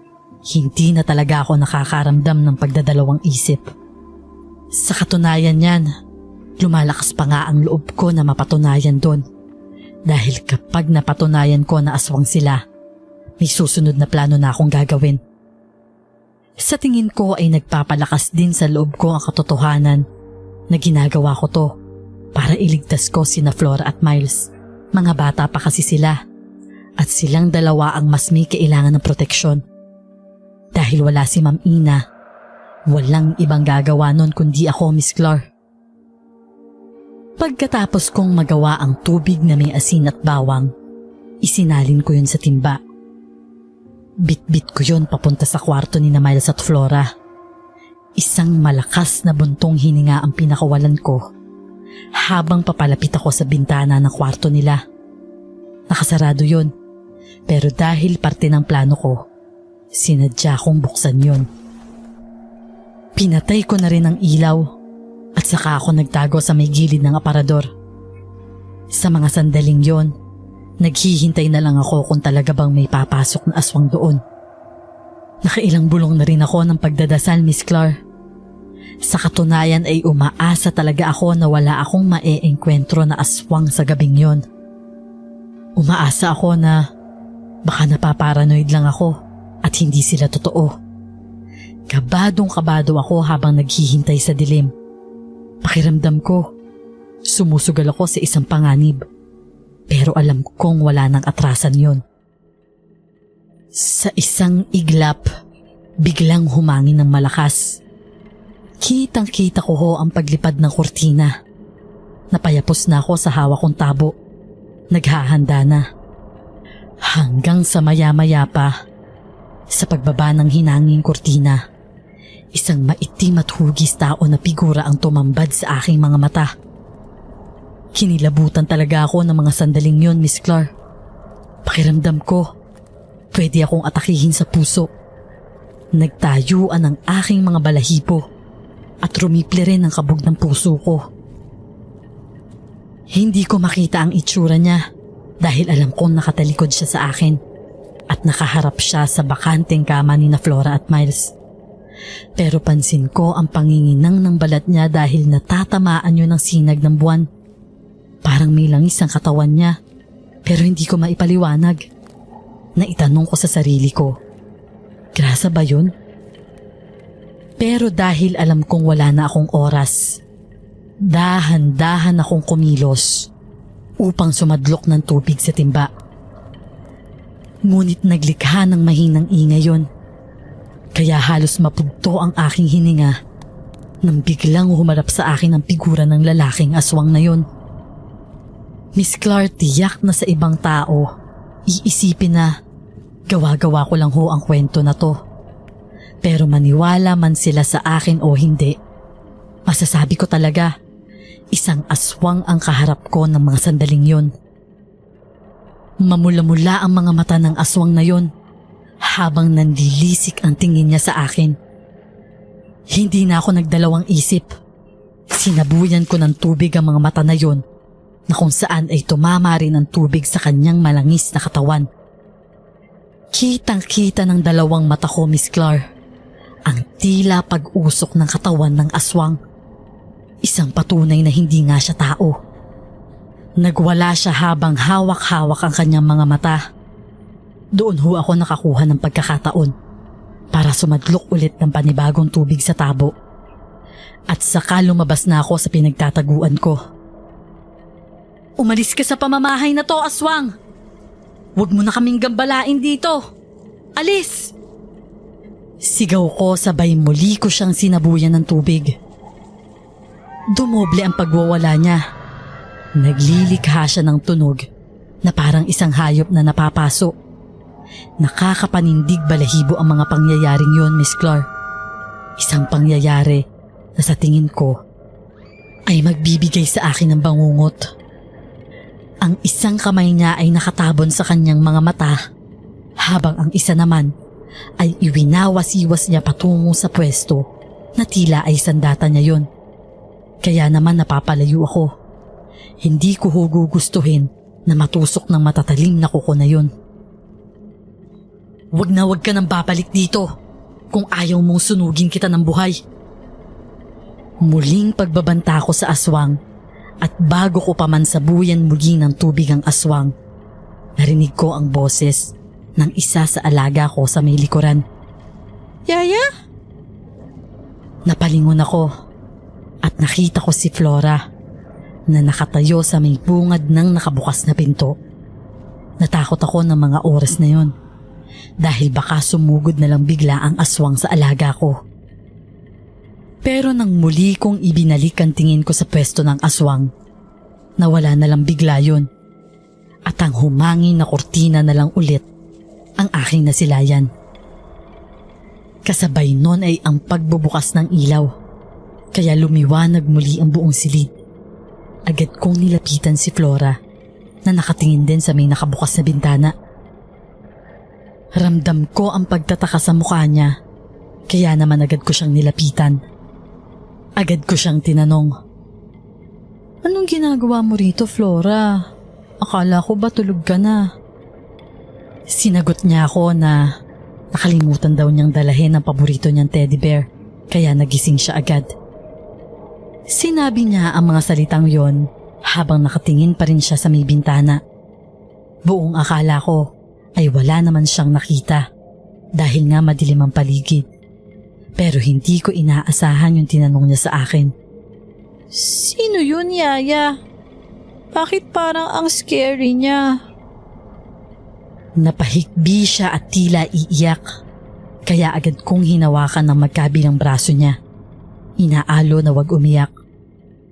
hindi na talaga ako nakakaramdam ng pagdadalawang isip. Sa katunayan niyan, lumalakas pa nga ang loob ko na mapatunayan doon. Dahil kapag napatunayan ko na aswang sila, may susunod na plano na akong gagawin. Sa tingin ko ay nagpapalakas din sa loob ko ang katotohanan na ginagawa ko to para iligtas ko sina Flora at Miles. Mga bata pa kasi sila at silang dalawa ang mas may kailangan ng proteksyon. Dahil wala si Ma'am Ina, walang ibang gagawa nun kundi ako, Miss Clar. Pagkatapos kong magawa ang tubig na may asin at bawang, isinalin ko yun sa timba. Bit-bit ko yun papunta sa kwarto ni Miles at Flora. Isang malakas na buntong hininga ang pinakawalan ko habang papalapit ako sa bintana ng kwarto nila. Nakasarado yun, pero dahil parte ng plano ko, sinadya kong buksan yun. Pinatay ko na rin ang ilaw at saka ako nagtago sa may gilid ng aparador. Sa mga sandaling yon Naghihintay na lang ako kung talaga bang may papasok na aswang doon. Nakailang bulong na rin ako ng pagdadasal, Miss Clar. Sa katunayan ay umaasa talaga ako na wala akong mae-engkwentro na aswang sa gabing yon. Umaasa ako na baka napaparanoid lang ako at hindi sila totoo. Kabadong-kabado ako habang naghihintay sa dilim. Pakiramdam ko, sumusugal ako sa isang panganib. Pero alam kong wala nang atrasan yon. Sa isang iglap, biglang humangin ng malakas. Kitang-kita ko ho ang paglipad ng kurtina. Napayapos na ako sa hawak kong tabo. Naghahanda na. Hanggang sa maya-maya pa, sa pagbaba ng hinanging kurtina, isang maitim at hugis tao na figura ang tumambad sa aking mga mata. Kinilabutan talaga ako ng mga sandaling yon, Miss Clar. Pakiramdam ko, pwede akong atakihin sa puso. Nagtayuan ang aking mga balahibo at rumiple rin ang kabog ng puso ko. Hindi ko makita ang itsura niya dahil alam kong nakatalikod siya sa akin at nakaharap siya sa bakanteng kama ni na Flora at Miles. Pero pansin ko ang panginginang ng balat niya dahil natatamaan yun ng sinag ng buwan. Parang may langis ang katawan niya, pero hindi ko maipaliwanag. Naitanong ko sa sarili ko, grasa ba yun? Pero dahil alam kong wala na akong oras, dahan-dahan akong kumilos upang sumadlok ng tubig sa timba. Ngunit naglikha ng mahinang ingay yon, kaya halos mapugto ang aking hininga nang biglang humarap sa akin ang figura ng lalaking aswang na yon. Miss Clar, tiyak na sa ibang tao, iisipin na gawa-gawa ko lang ho ang kwento na to. Pero maniwala man sila sa akin o hindi, masasabi ko talaga, isang aswang ang kaharap ko ng mga sandaling yon. Mamula-mula ang mga mata ng aswang na yon habang nanlilisik ang tingin niya sa akin. Hindi na ako nagdalawang isip. Sinabuyan ko ng tubig ang mga mata na yon, na kung saan ay tumama rin ang tubig sa kanyang malangis na katawan. Kitang-kita ng dalawang mata ko, Miss Clar, ang tila pag-usok ng katawan ng aswang. Isang patunay na hindi nga siya tao. Nagwala siya habang hawak-hawak ang kanyang mga mata. Doon ho ako nakakuha ng pagkakataon para sumadlok ulit ng panibagong tubig sa tabo. At saka lumabas na ako sa pinagtataguan ko. Umalis ka sa pamamahay na to, aswang! Huwag mo na kaming gambalain dito! Alis! Sigaw ko sabay muli ko siyang sinabuyan ng tubig. Dumoble ang pagwawala niya. Naglilikha siya ng tunog na parang isang hayop na napapaso. Nakakapanindig balahibo ang mga pangyayaring yon, Miss Clar. Isang pangyayari na sa tingin ko ay magbibigay sa akin ng bangungot. Ang isang kamay niya ay nakatabon sa kanyang mga mata, habang ang isa naman ay iwinawasiwas niya patungo sa pwesto na tila ay sandata niya yon. Kaya naman napapalayo ako. Hindi ko gugustuhin na matusok ng matatalim na kuko na yon. Wag ka nang babalik dito kung ayaw mong sunugin kita ng buhay. Muling pagbabanta ko sa aswang. At bago ko pa man sabuyan muli ng tubig ang aswang, narinig ko ang boses ng isa sa alaga ko sa may likuran. Yaya? Napalingon ako at nakita ko si Flora na nakatayo sa may bungad ng nakabukas na pinto. Natakot ako ng mga oras na yon dahil baka sumugod na lang bigla ang aswang sa alaga ko. Pero nang muli kong ibinalik ang tingin ko sa pwesto ng aswang, nawala na lang bigla yun. At ang humangin na kurtina na lang ulit ang aking nasilayan. Kasabay nun ay ang pagbubukas ng ilaw, kaya lumiwanag muli ang buong silid. Agad kong nilapitan si Flora na nakatingin din sa may nakabukas na bintana. Ramdam ko ang pagtataka sa mukha niya, kaya naman agad ko siyang nilapitan. Agad ko siyang tinanong, "Anong ginagawa mo rito, Flora? Akala ko ba tulog ka na? Sinagot niya ako na nakalimutan daw niyang dalahin ang paborito niyang teddy bear, kaya nagising siya agad. Sinabi niya ang mga salitang yon habang nakatingin pa rin siya sa may bintana. Buong akala ko ay wala naman siyang nakita dahil nga madilim ang paligid. Pero hindi ko inaasahan yung tinanong niya sa akin. Sino yun, Yaya? Bakit parang ang scary niya? Napahikbi siya at tila iiyak. Kaya agad kong hinawakan ng magkabilang braso niya. Inaalo na wag umiyak.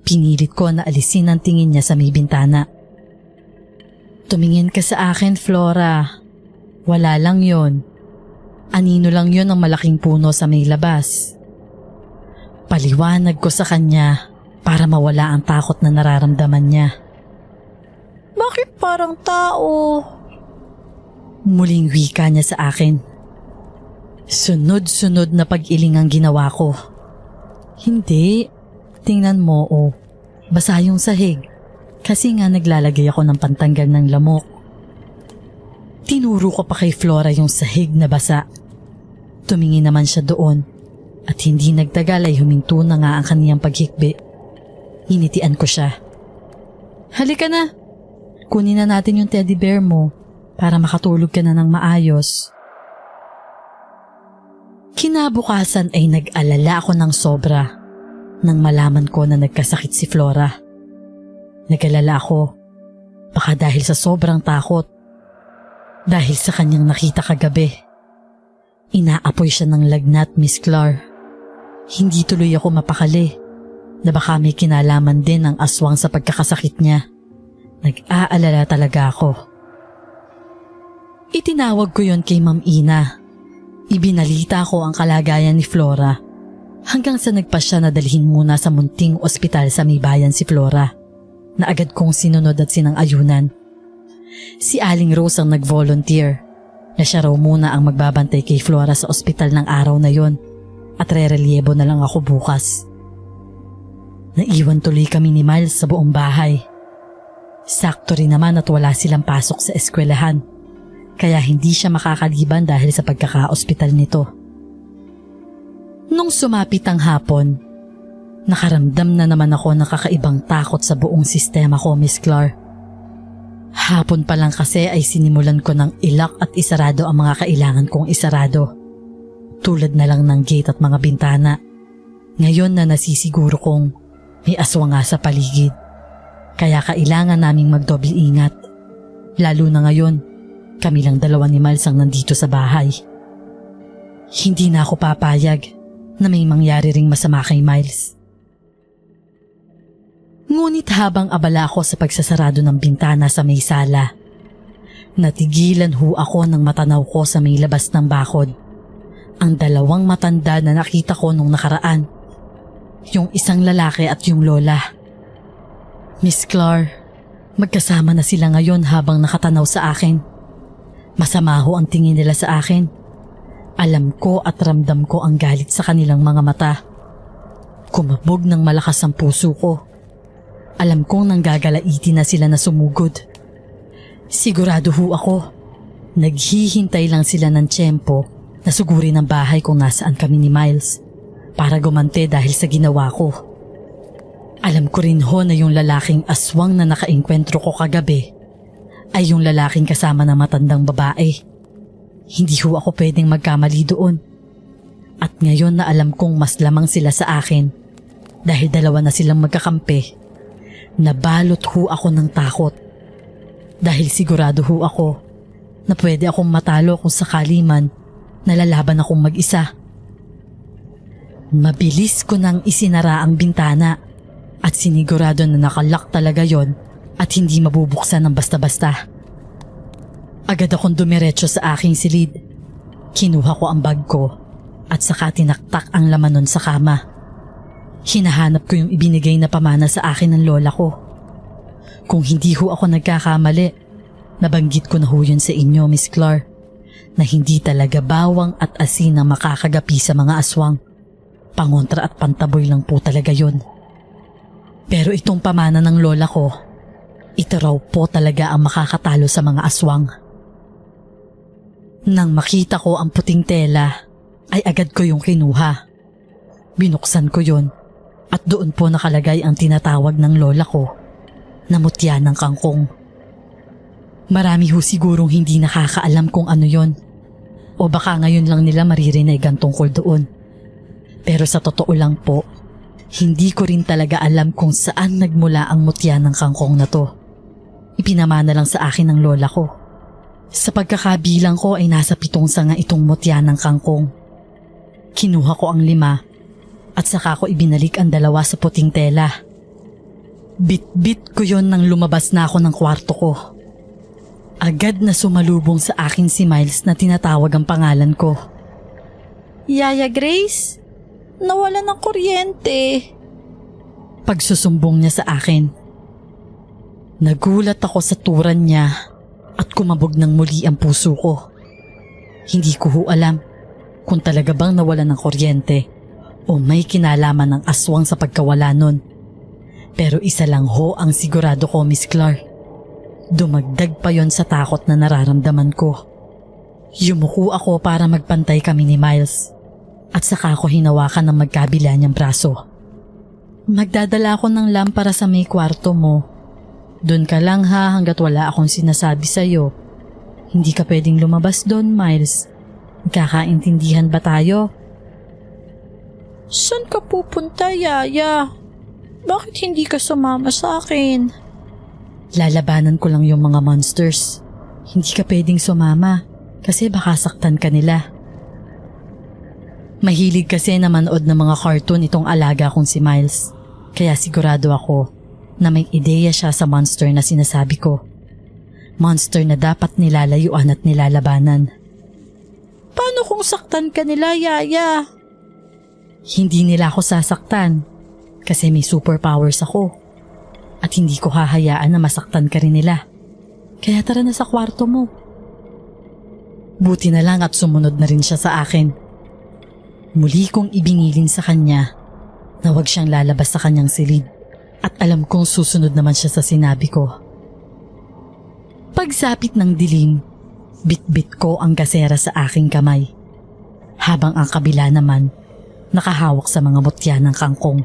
Pinilit ko na alisin ang tingin niya sa may bintana. Tumingin ka sa akin, Flora. Wala lang yon. Anino lang yon ang malaking puno sa may labas. Paliwanag ko sa kanya para mawala ang takot na nararamdaman niya. Bakit parang tao? Muling wika niya sa akin. Sunod-sunod na pag-iling ang ginawa ko. Hindi. Tingnan mo, oh. Basa yung sahig. Kasi nga naglalagay ako ng pantanggal ng lamok. Tinuro ko pa kay Flora yung sahig na basa. Tumingin naman siya doon. At hindi nagtagal ay huminto na nga ang kaniyang paghikbi. Hinitian ko siya. Halika na. Kunin na natin yung teddy bear mo para makatulog ka na ng maayos. Kinabukasan ay nag-alala ako ng sobra nang malaman ko na nagkasakit si Flora. Nag-alala ako, baka dahil sa sobrang takot, dahil sa kanyang nakita kagabi. Inaapoy siya ng lagnat, Miss Clar. Hindi tuloy ako mapakali na baka may kinalaman din ang aswang sa pagkakasakit niya. Nag-aalala talaga ako. Itinawag ko yon kay Ma'am Ina. Ibinalita ko ang kalagayan ni Flora hanggang sa nagpasya na dalhin muna sa munting ospital sa may bayan si Flora na agad kong sinunod at sinang-ayunan. Si Aling Rose ang nag-volunteer na siya raw muna ang magbabantay kay Flora sa ospital ng araw na yon at re-reliebo na lang ako bukas. Naiwan tuloy kami ni Miles sa buong bahay. Sakto rin naman at wala silang pasok sa eskwelahan, kaya hindi siya makakaliban dahil sa pagkaka-ospital nito. Nung sumapit ang hapon, nakaramdam na naman ako ng kakaibang takot sa buong sistema ko, Miss Clar. Hapon pa lang kasi ay sinimulan ko ng ilak at isarado ang mga kailangan kong isarado. Tulad na lang ng gate at mga bintana. Ngayon na nasisiguro kong may aswang nga sa paligid. Kaya kailangan naming magdoble ingat. Lalo na ngayon, kami lang dalawa ni Miles ang nandito sa bahay. Hindi na ako papayag na may mangyari ring masama kay Miles. Ngunit habang abala ako sa pagsasarado ng bintana sa may sala, natigilan ho ako nang matanaw ko sa may labas ng bakod ang dalawang matanda na nakita ko nung nakaraan. Yung isang lalaki at yung lola. Miss Clar, magkasama na sila ngayon habang nakatanaw sa akin. Masama ho ang tingin nila sa akin. Alam ko at ramdam ko ang galit sa kanilang mga mata. Kumabog ng malakas ang puso ko. Alam kong nanggagalaiti na sila na sumugod. Sigurado ho ako, naghihintay lang sila ng tiyempo na sugurin ang bahay kung nasaan kami ni Miles para gumante dahil sa ginawa ko. Alam ko rin ho na yung lalaking aswang na nakaengkwentro ko kagabi ay yung lalaking kasama ng matandang babae. Hindi ho ako pwedeng magkamali doon. At ngayon na alam kong mas lamang sila sa akin dahil dalawa na silang magkakampi, nabalot ho ako ng takot. Dahil sigurado ho ako na pwede akong matalo kung sakali man nalalaban akong mag-isa. Mabilis ko nang isinara ang bintana at sinigurado na nakalock talaga yon at hindi mabubuksan ng basta-basta. Agad akong dumiretso sa aking silid. Kinuha ko ang bag ko at saka tinaktak ang laman nun sa kama. Hinahanap ko yung ibinigay na pamana sa akin ng lola ko. Kung hindi ho ako nagkakamali, nabanggit ko na ho yun sa inyo, Miss Clar, na hindi talaga bawang at asin ang makakagapi sa mga aswang. Pangontra at pantaboy lang po talaga yun. Pero itong pamana ng lola ko, Ito raw po talaga ang makakatalo sa mga aswang. Nang makita ko ang puting tela, ay agad ko yung kinuha. Binuksan ko yun at doon po nakalagay ang tinatawag ng lola ko na mutya ng kangkong. Marami ho sigurong hindi nakakaalam kung ano yon, o baka ngayon lang nila maririnig ang tungkol doon. Pero sa totoo lang po, hindi ko rin talaga alam kung saan nagmula ang mutya ng kangkong na to. Ipinamana lang sa akin ng lola ko. Sa pagkakabilang ko ay nasa 7 sanga itong mutya ng kangkong. Kinuha ko ang 5 at saka ko ibinalik ang 2 sa puting tela. Bit-bit ko yon nang lumabas na ako ng kwarto ko. Agad na sumalubong sa akin si Miles na tinatawag ang pangalan ko. Yaya Grace, nawala ng kuryente. Pagsusumbong niya sa akin. Nagulat ako sa turan niya at kumabog ng muli ang puso ko. Hindi ko ho alam kung talaga bang nawala ng kuryente o may kinalaman ng aswang sa pagkawala nun. Pero isa lang ho ang sigurado ko, Miss Clark. Dumagdag pa yon sa takot na nararamdaman ko. Yumuko ako para magpantay kami ni Miles at saka ko hinawakan ng magkabila niyang braso. Magdadala ako ng lampara sa may kwarto mo. Doon ka lang ha hanggat wala akong sinasabi sa'yo. Hindi ka pwedeng lumabas doon, Miles. Magkakaintindihan ba tayo? Saan ka pupunta, Yaya? Bakit hindi ka sumama sa akin? Lalabanan ko lang yung mga monsters. Hindi ka pwedeng sumama kasi baka saktan ka nila. Mahilig kasi na manood ng mga cartoon itong alaga kong si Miles. Kaya sigurado ako na may ideya siya sa monster na sinasabi ko. Monster na dapat nilalayuan at nilalabanan. Paano kung saktan ka nila, Yaya? Hindi nila ako sasaktan kasi may superpowers ako. At hindi ko hahayaan na masaktan ka rin nila. Kaya tara na sa kwarto mo. Buti na lang at sumunod na rin siya sa akin. Muli kong ibinilin sa kanya na huwag siyang lalabas sa kanyang silid. At alam kong susunod naman siya sa sinabi ko. Pagsapit ng dilim, bit-bit ko ang gasera sa aking kamay. Habang ang kabila naman, nakahawak sa mga mutya ng kangkong.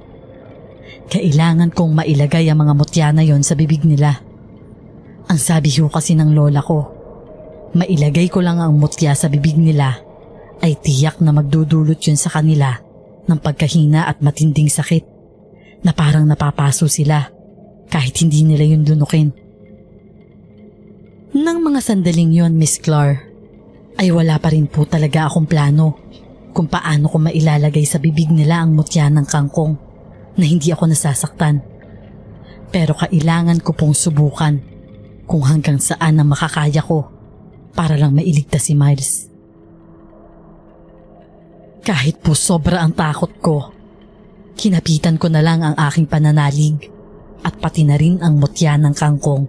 Kailangan kong mailagay ang mga mutya na yon sa bibig nila. Ang sabi ho kasi ng lola ko, mailagay ko lang ang mutya sa bibig nila ay tiyak na magdudulot yun sa kanila ng pagkahina at matinding sakit. Na parang napapaso sila kahit hindi nila yun lunukin. Nang mga sandaling yon, Miss Clark, ay wala pa rin po talaga akong plano kung paano ko mailalagay sa bibig nila ang mutya ng kangkong na hindi ako nasasaktan. Pero kailangan ko pong subukan kung hanggang saan ang makakaya ko para lang mailigtas si Miles. Kahit po sobra ang takot ko, kinapitan ko na lang ang aking pananalig at pati na rin ang mutya ng kangkong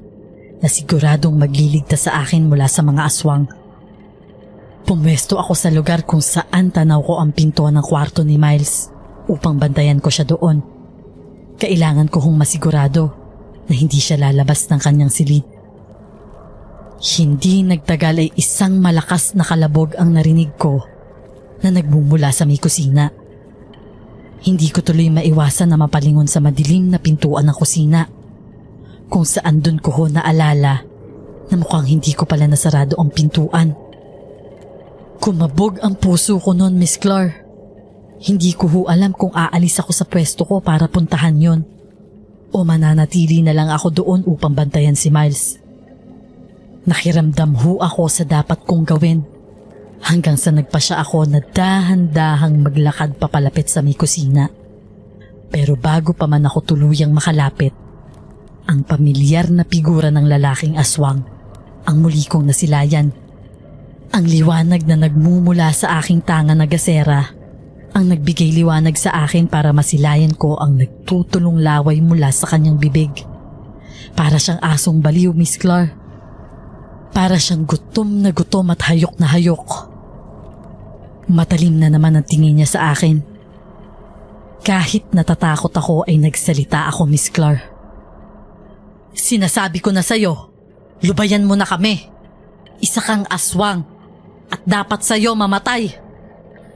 na siguradong magliligtas sa akin mula sa mga aswang. Pumwesto ako sa lugar kung saan tanaw ko ang pinto ng kwarto ni Miles upang bantayan ko siya doon. Kailangan ko hong masigurado na hindi siya lalabas ng kanyang silid. Hindi nagtagal ay isang malakas na kalabog ang narinig ko na nagmumula sa may kusina. Hindi ko tuloy maiwasan na mapalingon sa madilim na pintuan ng kusina, kung saan dun ko ho naalala na mukhang hindi ko pala nasarado ang pintuan. Kumabog ang puso ko noon, Miss Clark. Hindi ko ho alam kung aalis ako sa pwesto ko para puntahan yon o mananatili na lang ako doon upang bantayan si Miles. Nakiramdam ho ako sa dapat kong gawin hanggang sa nagpasya ako na dahan-dahang maglakad papalapit sa may kusina. Pero bago pa man ako tuluyang makalapit, ang pamilyar na figura ng lalaking aswang ang muli kong nasilayan. Ang liwanag na nagmumula sa aking tanga na gasera ang nagbigay liwanag sa akin para masilayan ko ang nagtutulong laway mula sa kanyang bibig. Para siyang asong baliw, Miss Clark. Para siyang gutom at hayok na hayok. Matalim na naman ang tingin niya sa akin. Kahit natatakot ako ay nagsalita ako, Miss Clark. Sinasabi ko na sa'yo, lubayan mo na kami. Isa kang aswang at dapat sa'yo mamatay.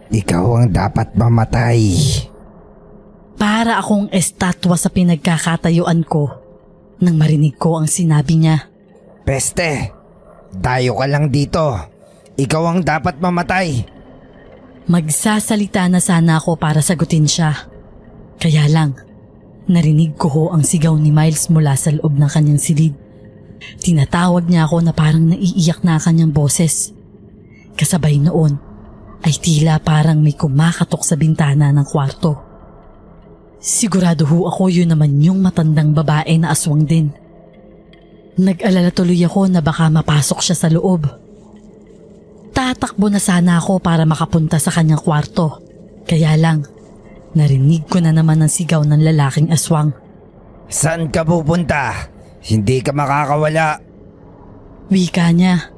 Ikaw ang dapat mamatay. Para akong estatwa sa pinagkakatayuan ko nang marinig ko ang sinabi niya. Peste, tayo ka lang dito. Ikaw ang dapat mamatay. Magsasalita na sana ako para sagutin siya. Kaya lang, narinig ko ho ang sigaw ni Miles mula sa loob ng kanyang silid. Tinatawag niya ako na parang naiiyak na kanyang boses. Kasabay noon ay tila parang may kumakatok sa bintana ng kwarto. Sigurado ho ako yun naman yung matandang babae na aswang din. Nag-alala tuloy ako na baka mapasok siya sa loob. Tatakbo na sana ako para makapunta sa kanyang kwarto. Kaya lang, narinig ko na naman ang sigaw ng lalaking aswang. Saan ka pupunta? Hindi ka makakawala. Wika niya.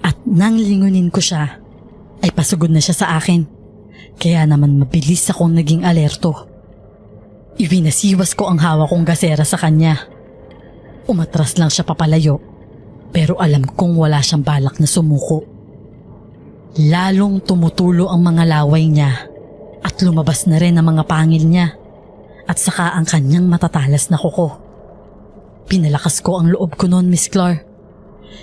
At nang lingunin ko siya, ay pasugod na siya sa akin. Kaya naman mabilis akong naging alerto. Iwinasiwas ko ang hawak kong gasera sa kanya. Umatras lang siya papalayo, pero alam kong wala siyang balak na sumuko. Lalong tumutulo ang mga laway niya at lumabas na rin ang mga pangil niya at saka ang kanyang matatalas na kuko. Pinalakas ko ang loob ko noon, Miss Clark.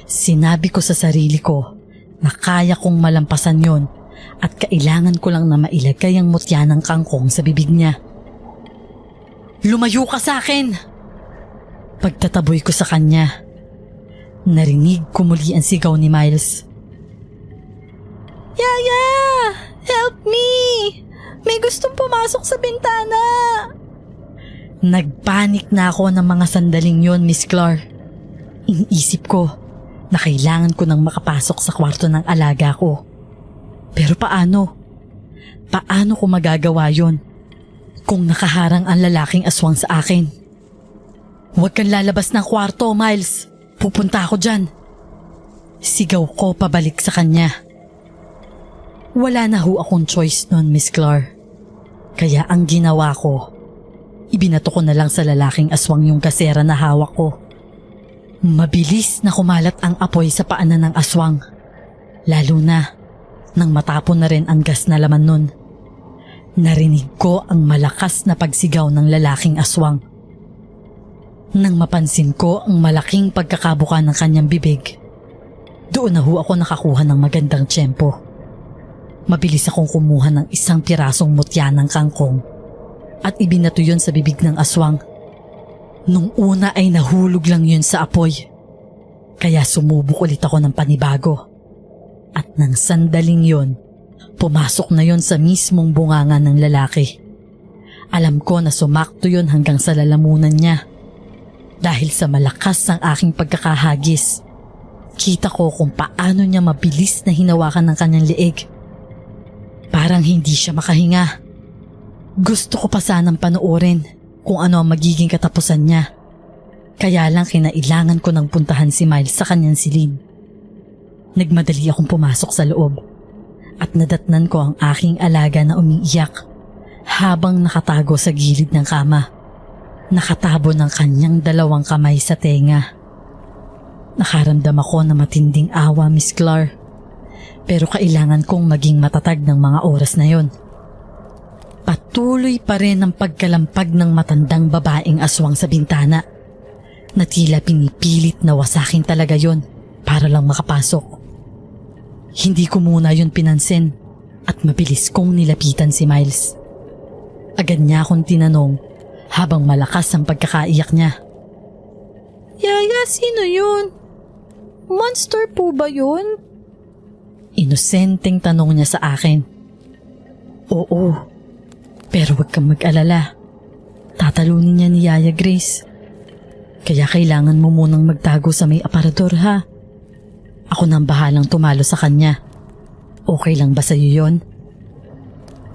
Sinabi ko sa sarili ko na kaya kong malampasan yon at kailangan ko lang na mailagay ang mutya ng kangkong sa bibig niya. Lumayo ka sa akin! Pagtataboy ko sa kanya, narinig ko muli ang sigaw ni Miles. Yaya! Help me! May gustong pumasok sa bintana! Nagpanik na ako ng mga sandaling yon, Miss Clark. Iniisip ko na kailangan ko nang makapasok sa kwarto ng alaga ko. Pero paano? Paano ko magagawa yon kung nakaharang ang lalaking aswang sa akin? Huwag kang lalabas ng kwarto, Miles. Pupunta ako dyan. Sigaw ko pabalik sa kanya. Wala na ho akong choice nun, Miss Clark. Kaya ang ginawa ko, ibinato ko na lang sa lalaking aswang yung kasera na hawak ko. Mabilis na kumalat ang apoy sa paanan ng aswang. Lalo na nang matapon na rin ang gas na laman nun. Narinig ko ang malakas na pagsigaw ng lalaking aswang. Nang mapansin ko ang malaking pagkakabuka ng kanyang bibig, doon na ho ako nakakuha ng magandang tiyempo. Mabilis akong kumuha ng isang pirasong mutya ng kangkong at ibinato yun sa bibig ng aswang. Nung una ay nahulog lang yun sa apoy, kaya sumubok ulit ako ng panibago. At nang sandaling yun, pumasok na yon sa mismong bunganga ng lalaki. Alam ko na sumakto yon hanggang sa lalamunan niya. Dahil sa malakas ang aking pagkakahagis, kita ko kung paano niya mabilis na hinawakan ng kanyang leeg. Parang hindi siya makahinga. Gusto ko pa sanang panoorin kung ano ang magiging katapusan niya. Kaya lang kinailangan ko nang puntahan si Miles sa kanyang silid. Nagmadali akong pumasok sa loob at nadatnan ko ang aking alaga na umiiyak habang nakatago sa gilid ng kama. Nakatabo ng kanyang dalawang kamay sa tenga. Nakaramdam ako na matinding awa, Miss Clark. Pero kailangan kong maging matatag ng mga oras na yon. Patuloy pa rin ang pagkalampag ng matandang babaeng aswang sa bintana na tila pinipilit na wasakin talaga yon para lang makapasok. Hindi ko muna yon pinansin at mabilis kong nilapitan si Miles. Agad niya akong tinanong habang malakas ang pagkakaiyak niya. Yaya, sino yun? Monster po ba yun? Inosenteng tanong niya sa akin. Oo, pero huwag kang mag-alala. Tatalunin niya ni Yaya Grace. Kaya kailangan mo munang magtago sa may aparador, ha? Ako nang bahalang tumalo sa kanya. Okay lang ba sa'yo yun?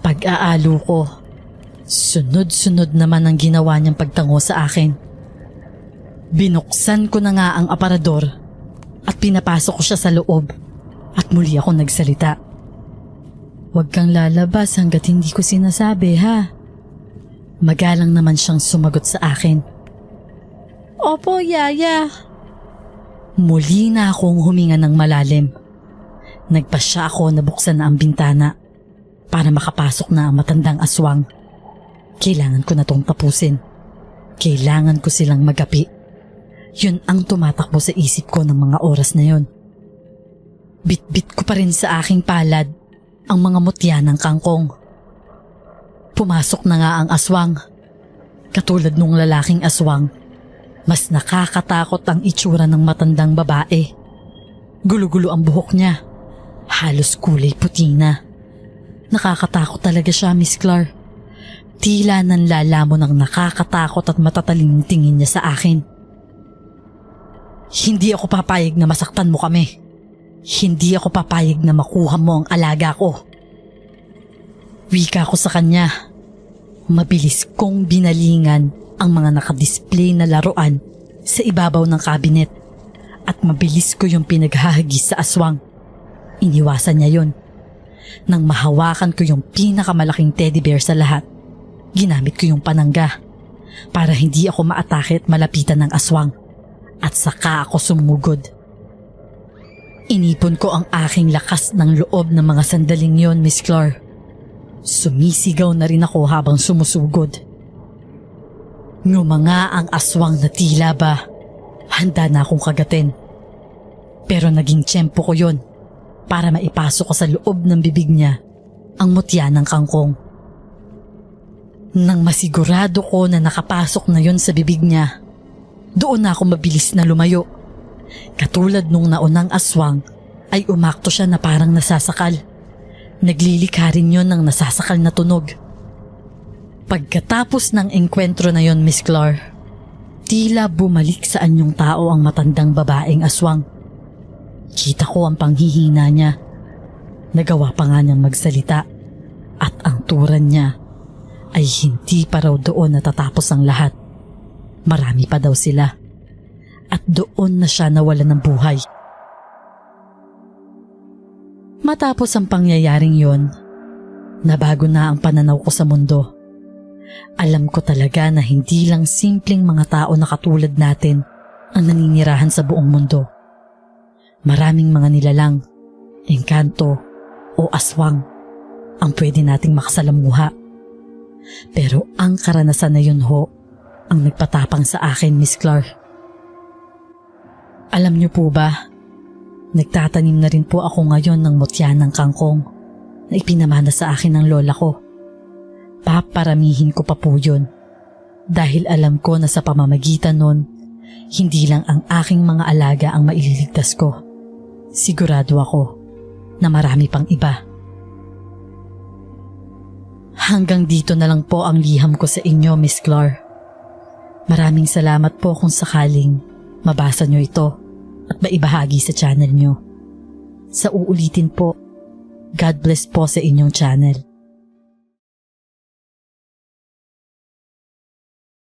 Pag-aalo ko, sunod-sunod naman ang ginawa niyang pagtango sa akin. Binuksan ko na nga ang aparador at pinapasok ko siya sa loob at muli ako nagsalita. Huwag kang lalabas hanggat hindi ko sinasabi, ha? Magalang naman siyang sumagot sa akin. Opo, Yaya. Muli na akong huminga ng malalim. Nagpasya ako na buksan na ang bintana para makapasok na ang matandang aswang. Kailangan ko na tong tapusin. Kailangan ko silang magapi. Yun ang tumatakbo sa isip ko ng mga oras na yon. Bit-bit ko pa rin sa aking palad ang mga mutya ng kangkong. Pumasok na nga ang aswang. Katulad nung lalaking aswang, mas nakakatakot ang itsura ng matandang babae. Gulo-gulo ang buhok niya. Halos kulay puti na. Nakakatakot talaga siya, Miss Clar. Tila nanlalamon ng nakakatakot at matataling tingin niya sa akin. Hindi ako papayag na masaktan mo kami. Hindi ako papayag na makuha mo ang alaga ko. Wika ko sa kanya. Mabilis kong binalingan ang mga nakadisplay na laruan sa ibabaw ng kabinet at mabilis ko yung pinaghahagis sa aswang. Iniwasan niya yon. Nang mahawakan ko yung pinakamalaking teddy bear sa lahat, ginamit ko yung panangga para hindi ako maatake at malapitan ng aswang at saka ako sumugod. Inipon ko ang aking lakas ng loob ng mga sandaling yon, Miss Clar. Sumisigaw na rin ako habang sumusugod. Ngumanga ang aswang na tila ba handa na akong kagatin. Pero naging tiyempo ko yon para maipasok ko sa loob ng bibig niya ang mutya ng kangkong. Nang masigurado ko na nakapasok na yon sa bibig niya, doon na ako mabilis na lumayo. Katulad nung naunang aswang ay umakto siya na parang nasasakal. Naglilikha rin yon ng nasasakal na tunog. Pagkatapos ng engkwentro na yon, Miss Clar, tila bumalik sa anyong tao ang matandang babaeng aswang. Kita ko ang panghihina niya. Nagawa pa nga niyang magsalita at ang turan niya ay hindi pa raw doon natatapos ang lahat. Marami pa daw sila at doon na siya nawalan ng buhay. Matapos ang pangyayaring yon, nabago na ang pananaw ko sa mundo. Alam ko talaga na hindi lang simpleng mga tao na katulad natin ang naninirahan sa buong mundo. Maraming mga nilalang, engkanto o aswang ang pwede nating makasalamuha. Pero ang karanasan na yun ho ang nagpatapang sa akin, Miss Clar. Alam niyo po ba, nagtatanim na rin po ako ngayon ng mutya ng kangkong na ipinamana sa akin ng lola ko. Paparamihin ko pa po yun dahil alam ko na sa pamamagitan nun, hindi lang ang aking mga alaga ang maililigtas ko. Sigurado ako na marami pang iba. Hanggang dito na lang po ang liham ko sa inyo, Miss Clar. Maraming salamat po kung sakaling mabasa nyo ito at maibahagi sa channel nyo. Sa uulitin po, God bless po sa inyong channel.